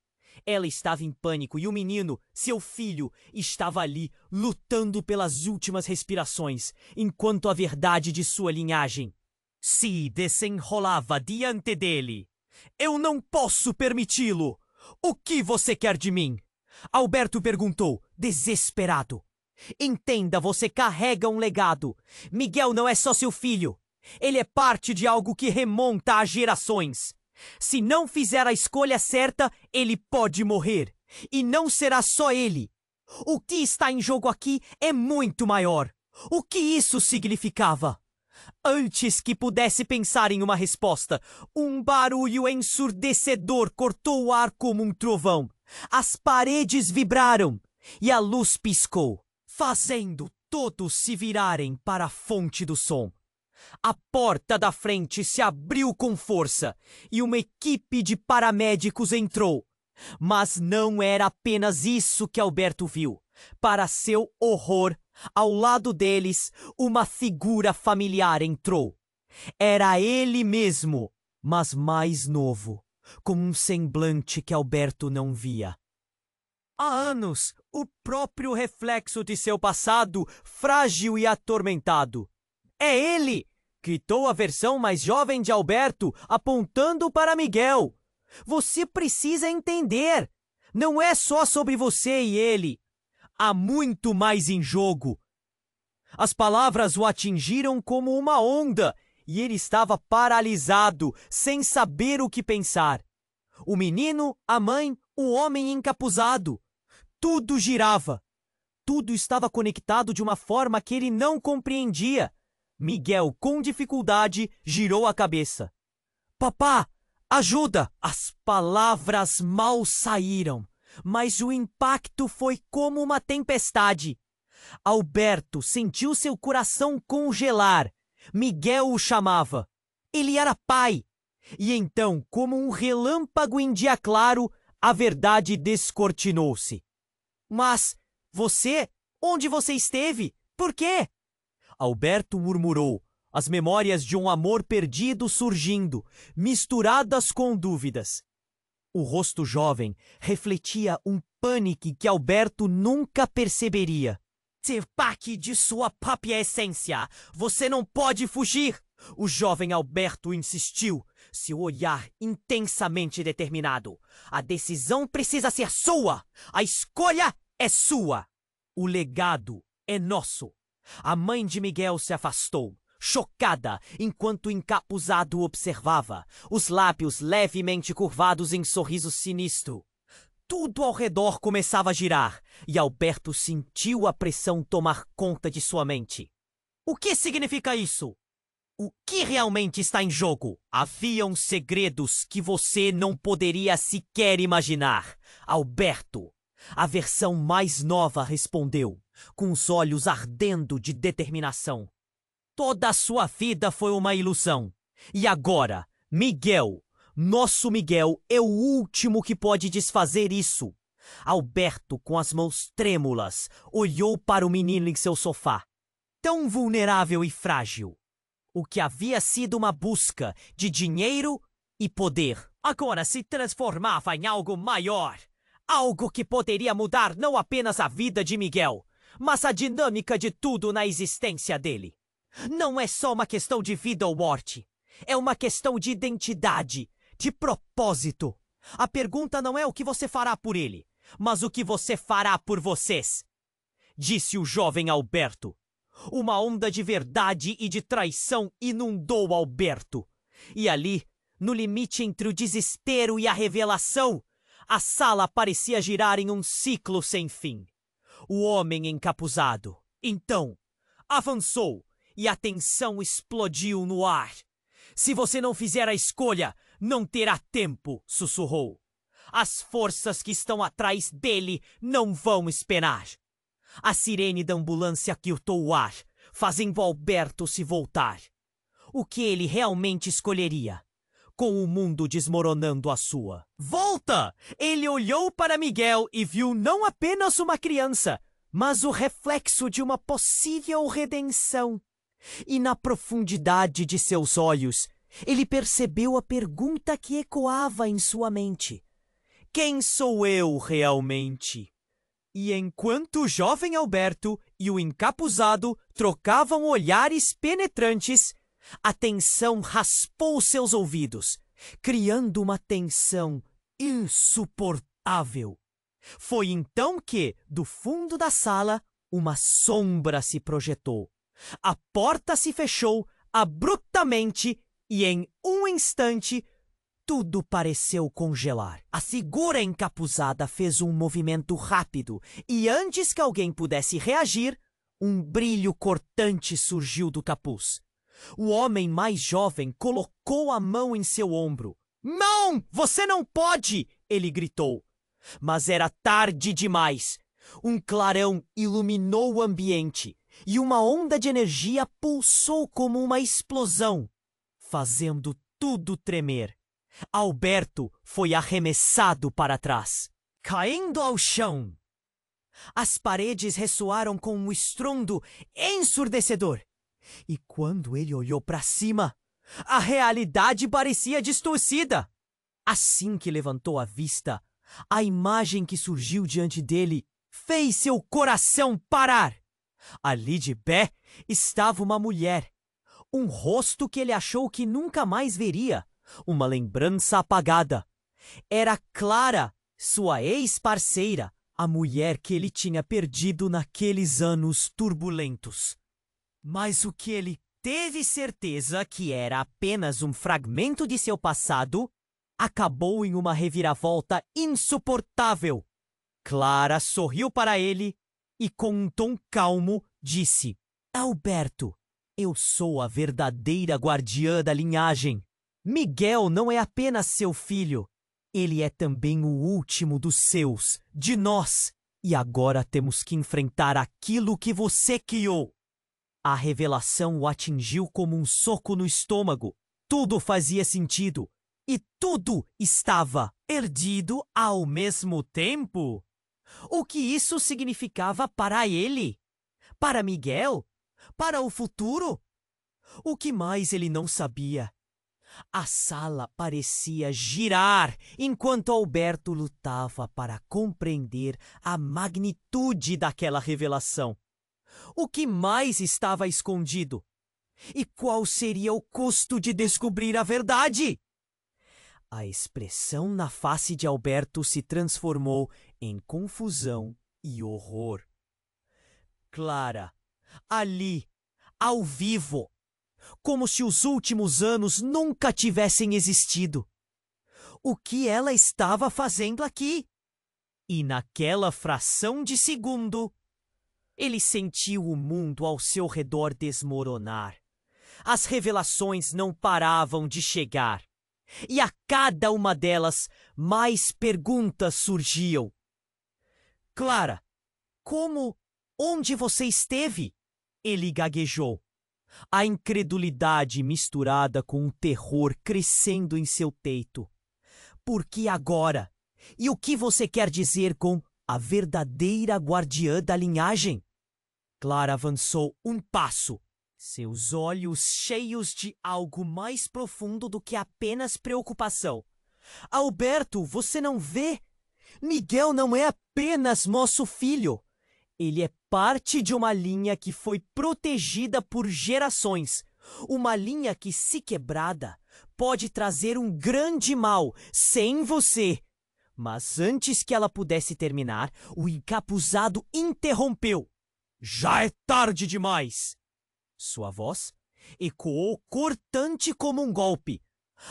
Ela estava em pânico e o menino, seu filho, estava ali, lutando pelas últimas respirações, enquanto a verdade de sua linhagem se desenrolava diante dele. Eu não posso permiti-lo! O que você quer de mim? Alberto perguntou, desesperado. Entenda, você carrega um legado. Miguel não é só seu filho. Ele é parte de algo que remonta a gerações. Se não fizer a escolha certa, ele pode morrer. E não será só ele. O que está em jogo aqui é muito maior. O que isso significava? Antes que pudesse pensar em uma resposta, um barulho ensurdecedor cortou o ar como um trovão. As paredes vibraram e a luz piscou, fazendo todos se virarem para a fonte do som. A porta da frente se abriu com força e uma equipe de paramédicos entrou. Mas não era apenas isso que Alberto viu. Para seu horror, ao lado deles, uma figura familiar entrou. Era ele mesmo, mas mais novo, com um semblante que Alberto não via. Há anos, o próprio reflexo de seu passado, frágil e atormentado. É ele! Gritou a versão mais jovem de Alberto, apontando para Miguel. Você precisa entender. Não é só sobre você e ele. Há muito mais em jogo. As palavras o atingiram como uma onda e ele estava paralisado, sem saber o que pensar. O menino, a mãe, o homem encapuzado. Tudo girava. Tudo estava conectado de uma forma que ele não compreendia. Miguel, com dificuldade, girou a cabeça. Papá, ajuda! As palavras mal saíram, mas o impacto foi como uma tempestade. Alberto sentiu seu coração congelar. Miguel o chamava. Ele era pai. E então, como um relâmpago em dia claro, a verdade descortinou-se. Mas onde você esteve? Por quê? Alberto murmurou, as memórias de um amor perdido surgindo, misturadas com dúvidas. O rosto jovem refletia um pânico que Alberto nunca perceberia. Separe de sua própria essência. Você não pode fugir. O jovem Alberto insistiu, seu olhar intensamente determinado. A decisão precisa ser sua. A escolha é sua. O legado é nosso. A mãe de Miguel se afastou, chocada, enquanto o encapuzado observava, os lábios levemente curvados em sorriso sinistro. Tudo ao redor começava a girar, e Alberto sentiu a pressão tomar conta de sua mente. O que significa isso? O que realmente está em jogo? Haviam segredos que você não poderia sequer imaginar. Alberto, a versão mais nova, respondeu, com os olhos ardendo de determinação. Toda a sua vida foi uma ilusão. E agora, Miguel, nosso Miguel, é o último que pode desfazer isso. Alberto, com as mãos trêmulas, olhou para o menino em seu sofá. Tão vulnerável e frágil. O que havia sido uma busca de dinheiro e poder, agora se transformava em algo maior. Algo que poderia mudar não apenas a vida de Miguel, mas a dinâmica de tudo na existência dele. Não é só uma questão de vida ou morte. É uma questão de identidade, de propósito. A pergunta não é o que você fará por ele, mas o que você fará por vocês, disse o jovem Alberto. Uma onda de verdade e de traição inundou Alberto. E ali, no limite entre o desespero e a revelação, a sala parecia girar em um ciclo sem fim. O homem encapuzado, então, avançou e a tensão explodiu no ar. Se você não fizer a escolha, não terá tempo, sussurrou. As forças que estão atrás dele não vão esperar. A sirene da ambulância quiltou o ar, fazendo Alberto se voltar. O que ele realmente escolheria? Com o mundo desmoronando à sua volta! Ele olhou para Miguel e viu não apenas uma criança, mas o reflexo de uma possível redenção. E na profundidade de seus olhos, ele percebeu a pergunta que ecoava em sua mente. Quem sou eu realmente? E enquanto o jovem Alberto e o encapuzado trocavam olhares penetrantes, a tensão raspou seus ouvidos, criando uma tensão insuportável. Foi então que, do fundo da sala, uma sombra se projetou. A porta se fechou abruptamente e, em um instante, tudo pareceu congelar. A figura encapuzada fez um movimento rápido e, antes que alguém pudesse reagir, um brilho cortante surgiu do capuz. O homem mais jovem colocou a mão em seu ombro. Não! Você não pode! Ele gritou. Mas era tarde demais. Um clarão iluminou o ambiente e uma onda de energia pulsou como uma explosão, fazendo tudo tremer. Alberto foi arremessado para trás, caindo ao chão. As paredes ressoaram com um estrondo ensurdecedor. E quando ele olhou para cima, a realidade parecia distorcida. Assim que levantou a vista, a imagem que surgiu diante dele fez seu coração parar. Ali de pé estava uma mulher, um rosto que ele achou que nunca mais veria, uma lembrança apagada. Era Clara, sua ex-parceira, a mulher que ele tinha perdido naqueles anos turbulentos. Mas o que ele teve certeza que era apenas um fragmento de seu passado acabou em uma reviravolta insuportável. Clara sorriu para ele e, com um tom calmo, disse: Alberto, eu sou a verdadeira guardiã da linhagem. Miguel não é apenas seu filho, ele é também o último dos seus, de nós. E agora temos que enfrentar aquilo que você criou. A revelação o atingiu como um soco no estômago. Tudo fazia sentido. E tudo estava perdido ao mesmo tempo. O que isso significava para ele? Para Miguel? Para o futuro? O que mais ele não sabia? A sala parecia girar enquanto Alberto lutava para compreender a magnitude daquela revelação. O que mais estava escondido? E qual seria o custo de descobrir a verdade? A expressão na face de Alberto se transformou em confusão e horror. Clara, ali, ao vivo, como se os últimos anos nunca tivessem existido. O que ela estava fazendo aqui? E naquela fração de segundo, ele sentiu o mundo ao seu redor desmoronar. As revelações não paravam de chegar. E a cada uma delas, mais perguntas surgiam. Clara, como? Onde você esteve? Ele gaguejou. A incredulidade misturada com o terror crescendo em seu peito. Por que agora? E o que você quer dizer com a verdadeira guardiã da linhagem? Clara avançou um passo, seus olhos cheios de algo mais profundo do que apenas preocupação. Alberto, você não vê? Miguel não é apenas nosso filho. Ele é parte de uma linha que foi protegida por gerações. Uma linha que, se quebrada, pode trazer um grande mal sem você. Mas antes que ela pudesse terminar, o encapuzado interrompeu. Já é tarde demais! Sua voz ecoou cortante como um golpe.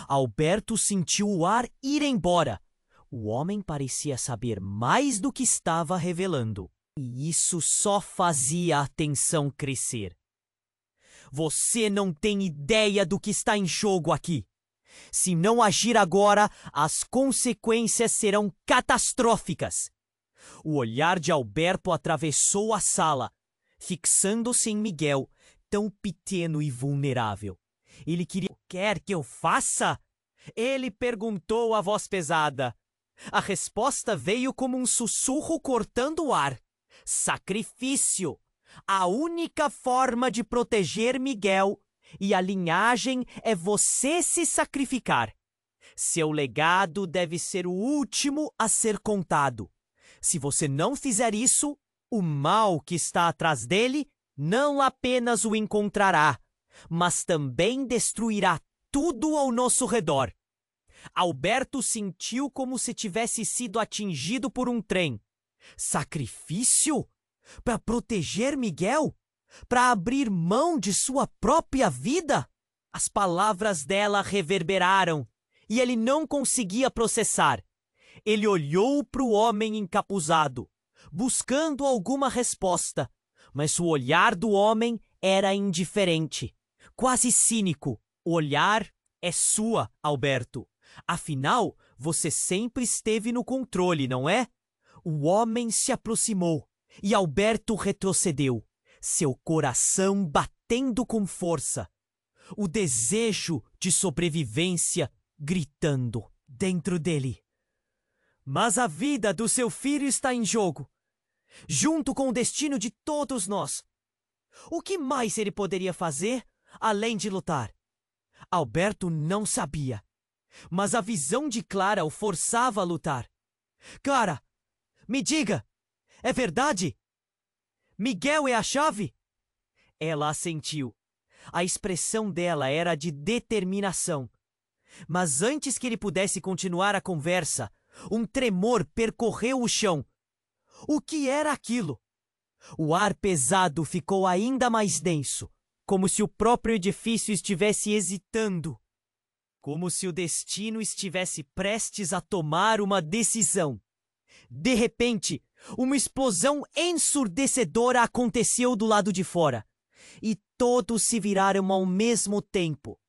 Alberto sentiu o ar ir embora. O homem parecia saber mais do que estava revelando. E isso só fazia a tensão crescer. Você não tem ideia do que está em jogo aqui. Se não agir agora, as consequências serão catastróficas. O olhar de Alberto atravessou a sala, fixando-se em Miguel, tão pequeno e vulnerável. Ele queria... Quer que eu faça? Ele perguntou a voz pesada. A resposta veio como um sussurro cortando o ar. Sacrifício! A única forma de proteger Miguel e a linhagem é você se sacrificar. Seu legado deve ser o último a ser contado. Se você não fizer isso, o mal que está atrás dele não apenas o encontrará, mas também destruirá tudo ao nosso redor. Alberto sentiu como se tivesse sido atingido por um trem. Sacrifício? Para proteger Miguel? Para abrir mão de sua própria vida? As palavras dela reverberaram e ele não conseguia processar. Ele olhou para o homem encapuzado, buscando alguma resposta, mas o olhar do homem era indiferente, quase cínico. O olhar é sua, Alberto. Afinal, você sempre esteve no controle, não é? O homem se aproximou e Alberto retrocedeu, seu coração batendo com força. O desejo de sobrevivência gritando dentro dele. Mas a vida do seu filho está em jogo, junto com o destino de todos nós. O que mais ele poderia fazer além de lutar? Alberto não sabia, mas a visão de Clara o forçava a lutar. Clara, me diga, é verdade? Miguel é a chave? Ela assentiu. A expressão dela era de determinação. Mas antes que ele pudesse continuar a conversa, um tremor percorreu o chão. O que era aquilo? O ar pesado ficou ainda mais denso. como se o próprio edifício estivesse hesitando, como se o destino estivesse prestes a tomar uma decisão. De repente, uma explosão ensurdecedora aconteceu do lado de fora, e todos se viraram ao mesmo tempo.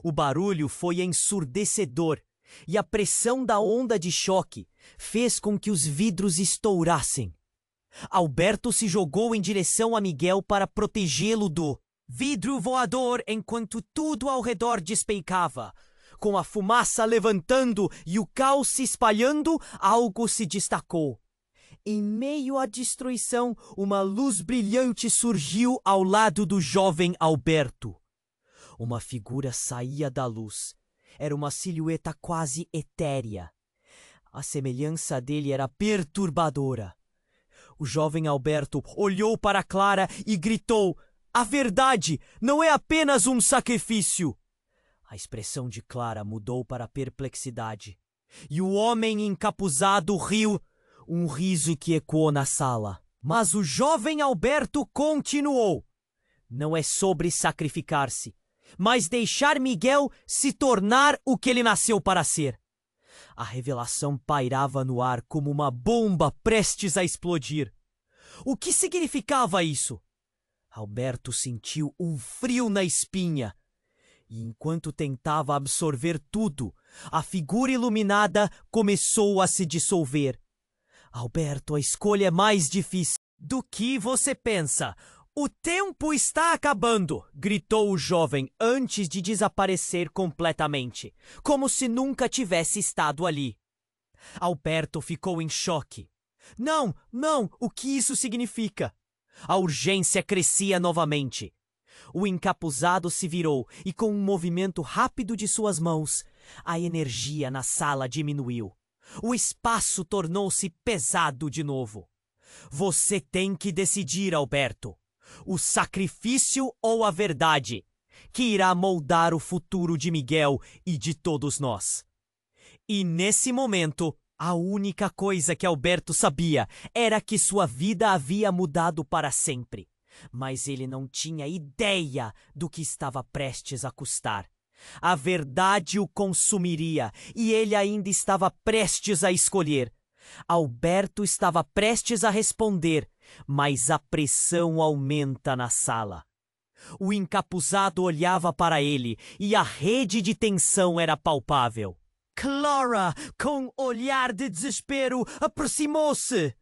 O barulho foi ensurdecedor, e a pressão da onda de choque fez com que os vidros estourassem. Alberto se jogou em direção a Miguel para protegê-lo do vidro voador enquanto tudo ao redor despencava. Com a fumaça levantando e o caos se espalhando, algo se destacou. Em meio à destruição, uma luz brilhante surgiu ao lado do jovem Alberto. Uma figura saía da luz. Era uma silhueta quase etérea. A semelhança dele era perturbadora. O jovem Alberto olhou para Clara e gritou: "A verdade não é apenas um sacrifício!" A expressão de Clara mudou para perplexidade. E o homem encapuzado riu, um riso que ecoou na sala. Mas o jovem Alberto continuou: "Não é sobre sacrificar-se, mas deixar Miguel se tornar o que ele nasceu para ser." A revelação pairava no ar como uma bomba prestes a explodir. O que significava isso? Alberto sentiu um frio na espinha. E enquanto tentava absorver tudo, a figura iluminada começou a se dissolver. Alberto, a escolha é mais difícil do que você pensa. "O tempo está acabando!" gritou o jovem antes de desaparecer completamente, como se nunca tivesse estado ali. Alberto ficou em choque. Não, o que isso significa? A urgência crescia novamente. O encapuzado se virou e, com um movimento rápido de suas mãos, a energia na sala diminuiu. O espaço tornou-se pesado de novo. Você tem que decidir, Alberto. O sacrifício ou a verdade, que irá moldar o futuro de Miguel e de todos nós. E nesse momento, a única coisa que Alberto sabia era que sua vida havia mudado para sempre. Mas ele não tinha ideia do que estava prestes a custar. A verdade o consumiria e ele ainda estava prestes a escolher. Alberto estava prestes a responder, mas a pressão aumenta na sala. O encapuzado olhava para ele e a rede de tensão era palpável. Clara, com olhar de desespero, aproximou-se.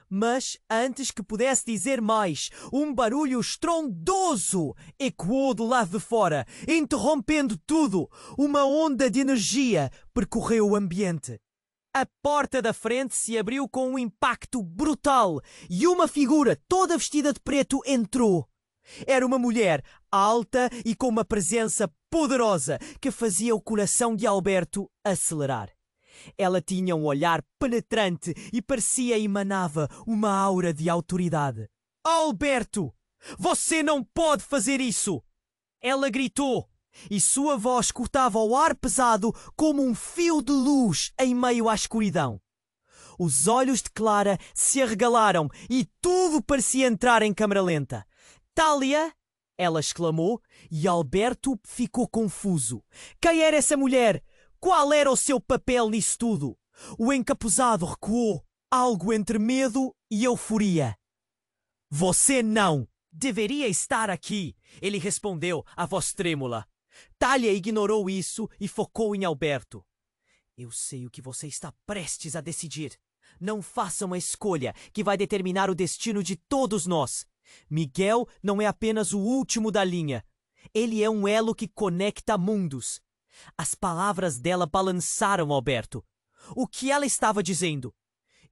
Mas, antes que pudesse dizer mais, um barulho estrondoso ecoou do lado de fora, interrompendo tudo. Uma onda de energia percorreu o ambiente. A porta da frente se abriu com um impacto brutal e uma figura toda vestida de preto entrou. Era uma mulher alta e com uma presença poderosa que fazia o coração de Alberto acelerar. Ela tinha um olhar penetrante e parecia emanava uma aura de autoridade. "Alberto, você não pode fazer isso!" Ela gritou, e sua voz cortava o ar pesado como um fio de luz em meio à escuridão. Os olhos de Clara se arregalaram e tudo parecia entrar em câmara lenta. "Thalia!" ela exclamou, e Alberto ficou confuso. Quem era essa mulher? Qual era o seu papel nisso tudo? O encapuzado recuou, algo entre medo e euforia. "Você não deveria estar aqui", ele respondeu, a voz trêmula. Thalia ignorou isso e focou em Alberto. "Eu sei o que você está prestes a decidir. Não faça uma escolha que vai determinar o destino de todos nós. Miguel não é apenas o último da linha. Ele é um elo que conecta mundos." As palavras dela balançaram Alberto. O que ela estava dizendo?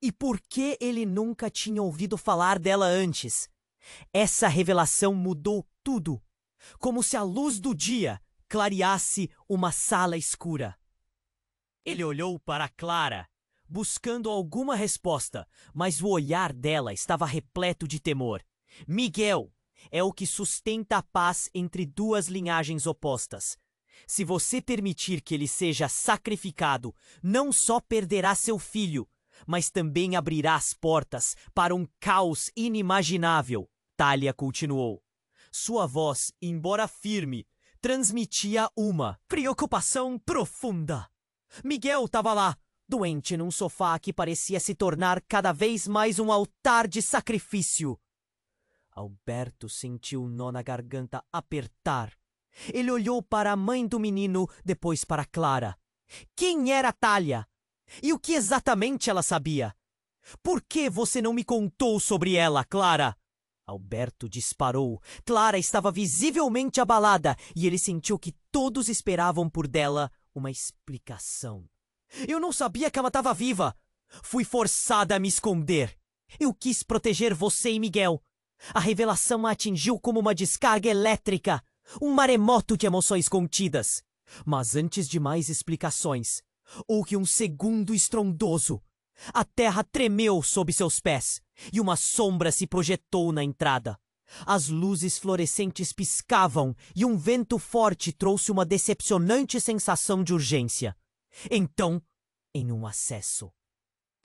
E por que ele nunca tinha ouvido falar dela antes? Essa revelação mudou tudo, como se a luz do dia clareasse uma sala escura. Ele olhou para Clara, buscando alguma resposta, mas o olhar dela estava repleto de temor. Miguel é o que sustenta a paz entre duas linhagens opostas. Se você permitir que ele seja sacrificado, não só perderá seu filho, mas também abrirá as portas para um caos inimaginável, Thalia continuou. Sua voz, embora firme, transmitia uma preocupação profunda. Miguel estava lá, doente num sofá que parecia se tornar cada vez mais um altar de sacrifício. Alberto sentiu o nó na garganta apertar. Ele olhou para a mãe do menino, depois para Clara. Quem era Thalia? E o que exatamente ela sabia? Por que você não me contou sobre ela, Clara? Alberto disparou. Clara estava visivelmente abalada e ele sentiu que todos esperavam por dela uma explicação. Eu não sabia que ela estava viva. Fui forçada a me esconder. Eu quis proteger você e Miguel. A revelação a atingiu como uma descarga elétrica, um maremoto de emoções contidas. Mas antes de mais explicações, houve um segundo estrondoso. A terra tremeu sob seus pés e uma sombra se projetou na entrada. As luzes fluorescentes piscavam e um vento forte trouxe uma decepcionante sensação de urgência. Então, em um acesso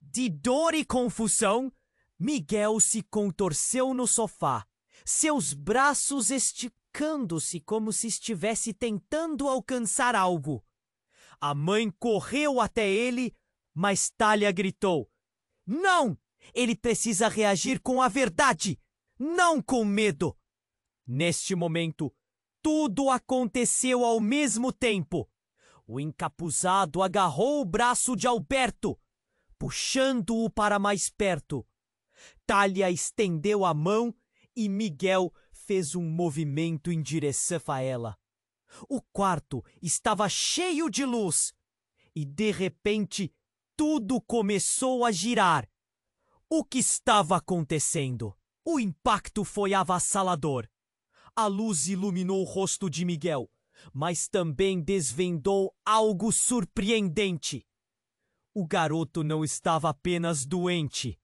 de dor e confusão, Miguel se contorceu no sofá, seus braços esticando-se como se estivesse tentando alcançar algo. A mãe correu até ele, mas Thalia gritou: "Não! Ele precisa reagir com a verdade, não com medo!" Neste momento, tudo aconteceu ao mesmo tempo. O encapuzado agarrou o braço de Alberto, puxando-o para mais perto. Thalia estendeu a mão e Miguel fez um movimento em direção a ela. O quarto estava cheio de luz e, de repente, tudo começou a girar. O que estava acontecendo? O impacto foi avassalador. A luz iluminou o rosto de Miguel, mas também desvendou algo surpreendente. O garoto não estava apenas doente.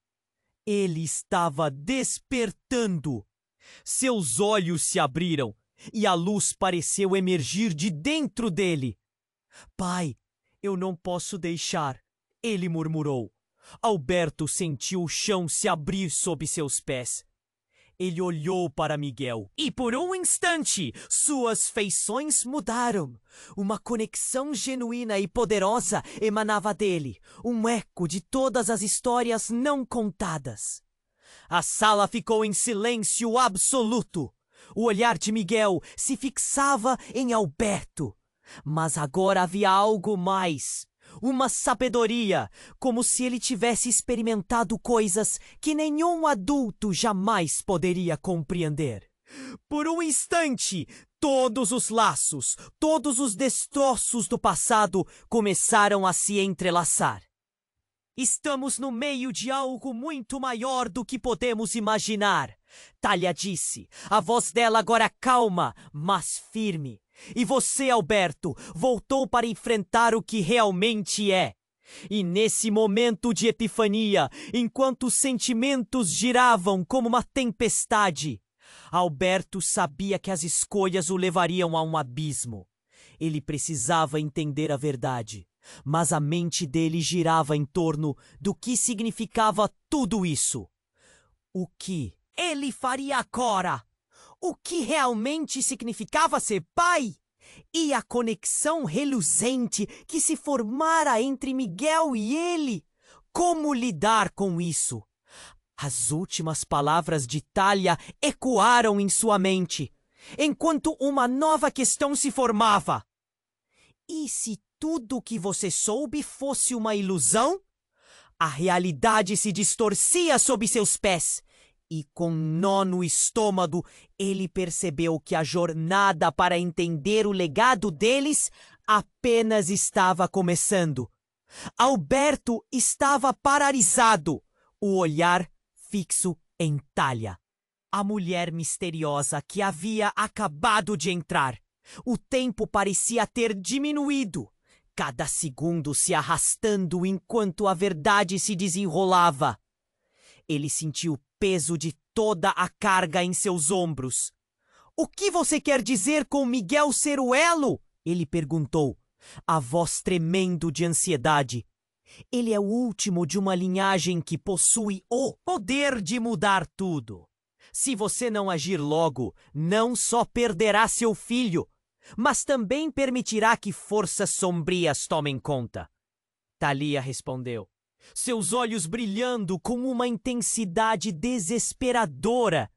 Ele estava despertando. Seus olhos se abriram e a luz pareceu emergir de dentro dele. "Pai, eu não posso deixar", ele murmurou. Alberto sentiu o chão se abrir sob seus pés. Ele olhou para Miguel e, por um instante, suas feições mudaram. Uma conexão genuína e poderosa emanava dele, um eco de todas as histórias não contadas. A sala ficou em silêncio absoluto. O olhar de Miguel se fixava em Alberto. Mas agora havia algo mais. Uma sabedoria, como se ele tivesse experimentado coisas que nenhum adulto jamais poderia compreender. Por um instante, todos os laços, todos os destroços do passado começaram a se entrelaçar. "Estamos no meio de algo muito maior do que podemos imaginar", Thalia disse, a voz dela agora calma, mas firme. "E você, Alberto, voltou para enfrentar o que realmente é." E nesse momento de epifania, enquanto os sentimentos giravam como uma tempestade, Alberto sabia que as escolhas o levariam a um abismo. Ele precisava entender a verdade, mas a mente dele girava em torno do que significava tudo isso. O que ele faria agora? O que realmente significava ser pai? E a conexão reluzente que se formara entre Miguel e ele? Como lidar com isso? As últimas palavras de Thalia ecoaram em sua mente, enquanto uma nova questão se formava. E se tudo o que você soube fosse uma ilusão? A realidade se distorcia sob seus pés. E com um nó no estômago, ele percebeu que a jornada para entender o legado deles apenas estava começando. Alberto estava paralisado, o olhar fixo em Thalia, a mulher misteriosa que havia acabado de entrar. O tempo parecia ter diminuído, cada segundo se arrastando enquanto a verdade se desenrolava. Ele sentiu o peso de toda a carga em seus ombros. "O que você quer dizer com Miguel ser o elo?" ele perguntou, a voz tremendo de ansiedade. "Ele é o último de uma linhagem que possui o poder de mudar tudo. Se você não agir logo, não só perderá seu filho, mas também permitirá que forças sombrias tomem conta. Thalia respondeu, seus olhos brilhando com uma intensidade desesperadora.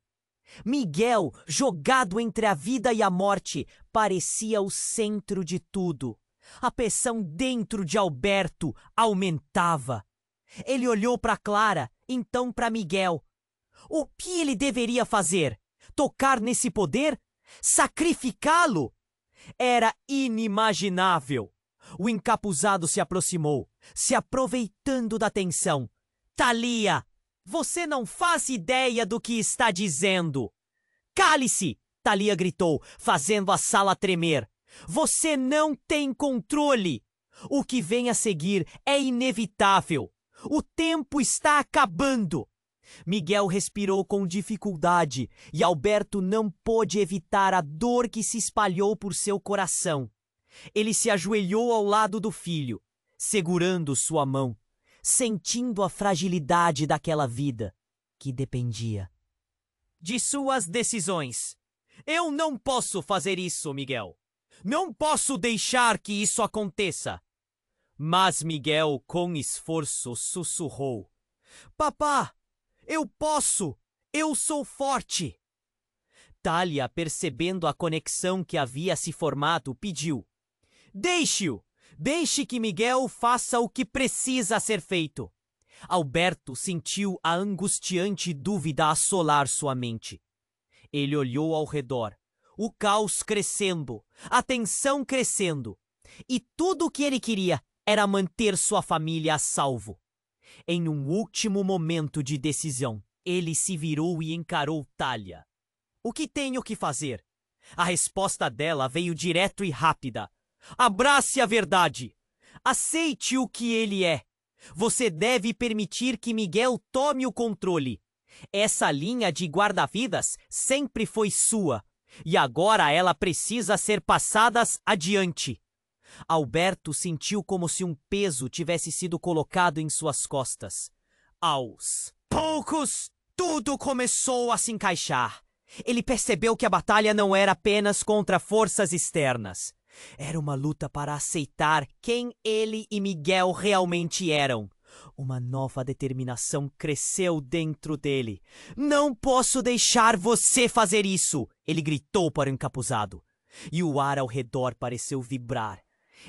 Miguel, jogado entre a vida e a morte, parecia o centro de tudo. A pressão dentro de Alberto aumentava. Ele olhou para Clara, então para Miguel. O que ele deveria fazer? Tocar nesse poder? Sacrificá-lo? Era inimaginável. O encapuzado se aproximou, se aproveitando da tensão. Thalia, você não faz ideia do que está dizendo. Cale-se! Thalia gritou, fazendo a sala tremer. Você não tem controle. O que vem a seguir é inevitável. O tempo está acabando. Miguel respirou com dificuldade e Alberto não pôde evitar a dor que se espalhou por seu coração. Ele se ajoelhou ao lado do filho, segurando sua mão, sentindo a fragilidade daquela vida que dependia de suas decisões. Eu não posso fazer isso, Miguel. Não posso deixar que isso aconteça. Mas Miguel, com esforço, sussurrou. Papá, eu posso! Eu sou forte! Thalia, percebendo a conexão que havia se formado, pediu. Deixe-o! Deixe que Miguel faça o que precisa ser feito. Alberto sentiu a angustiante dúvida assolar sua mente. Ele olhou ao redor, o caos crescendo, a tensão crescendo, e tudo o que ele queria era manter sua família a salvo. Em um último momento de decisão, ele se virou e encarou Thalia. O que tenho que fazer? A resposta dela veio direto e rápida. Abrace a verdade. Aceite o que ele é. Você deve permitir que Miguel tome o controle. Essa linha de guarda-vidas sempre foi sua, e agora ela precisa ser passada adiante. Alberto sentiu como se um peso tivesse sido colocado em suas costas. Aos poucos, tudo começou a se encaixar. Ele percebeu que a batalha não era apenas contra forças externas. Era uma luta para aceitar quem ele e Miguel realmente eram. Uma nova determinação cresceu dentro dele. Não posso deixar você fazer isso! Ele gritou para o encapuzado. E o ar ao redor pareceu vibrar.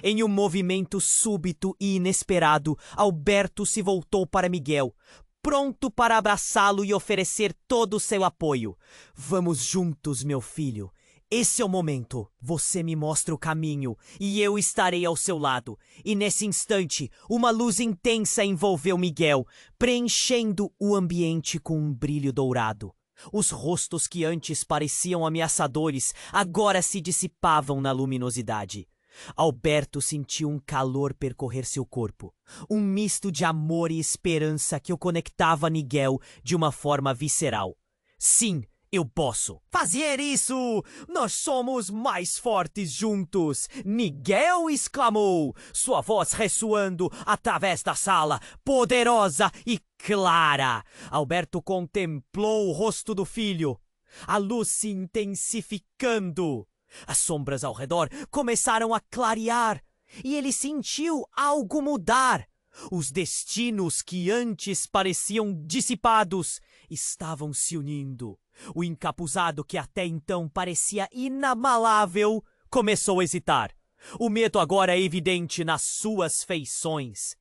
Em um movimento súbito e inesperado, Alberto se voltou para Miguel, pronto para abraçá-lo e oferecer todo o seu apoio. Vamos juntos, meu filho. Esse é o momento. Você me mostra o caminho e eu estarei ao seu lado. E nesse instante, uma luz intensa envolveu Miguel, preenchendo o ambiente com um brilho dourado. Os rostos que antes pareciam ameaçadores agora se dissipavam na luminosidade. Alberto sentiu um calor percorrer seu corpo, um misto de amor e esperança que o conectava a Miguel de uma forma visceral. Sim, eu posso fazer isso! Nós somos mais fortes juntos! Miguel exclamou, sua voz ressoando através da sala, poderosa e clara. Alberto contemplou o rosto do filho, a luz se intensificando. As sombras ao redor começaram a clarear e ele sentiu algo mudar. Os destinos que antes pareciam dissipados estavam se unindo. O encapuzado, que até então parecia inabalável, começou a hesitar. O medo agora é evidente nas suas feições.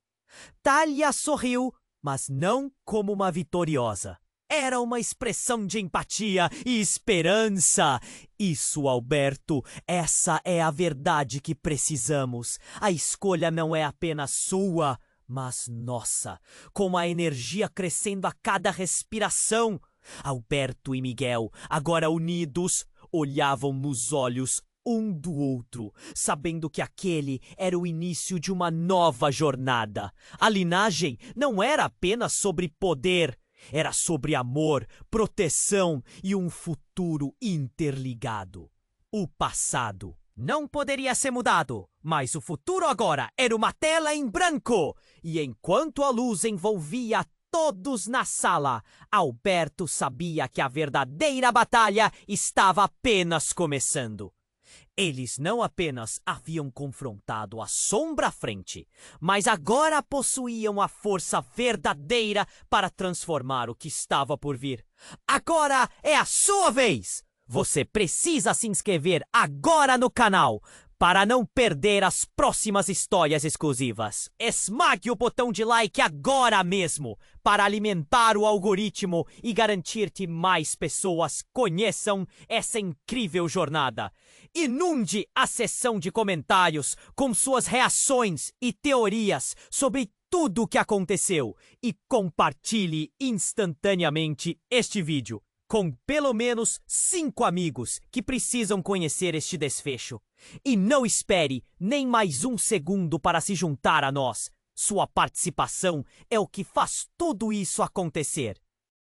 Thalia sorriu, mas não como uma vitoriosa. Era uma expressão de empatia e esperança. Isso, Alberto, essa é a verdade que precisamos. A escolha não é apenas sua, mas nossa, com a energia crescendo a cada respiração. Alberto e Miguel, agora unidos, olhavam nos olhos um do outro, sabendo que aquele era o início de uma nova jornada. A linhagem não era apenas sobre poder, era sobre amor, proteção e um futuro interligado. O passado não poderia ser mudado, mas o futuro agora era uma tela em branco. E enquanto a luz envolvia todos na sala, Alberto sabia que a verdadeira batalha estava apenas começando. Eles não apenas haviam confrontado a sombra à frente, mas agora possuíam a força verdadeira para transformar o que estava por vir. Agora é a sua vez! Você precisa se inscrever agora no canal para não perder as próximas histórias exclusivas. Esmague o botão de like agora mesmo para alimentar o algoritmo e garantir que mais pessoas conheçam essa incrível jornada. Inunde a seção de comentários com suas reações e teorias sobre tudo o que aconteceu e compartilhe instantaneamente este vídeo com pelo menos 5 amigos que precisam conhecer este desfecho. E não espere nem mais um segundo para se juntar a nós. Sua participação é o que faz tudo isso acontecer.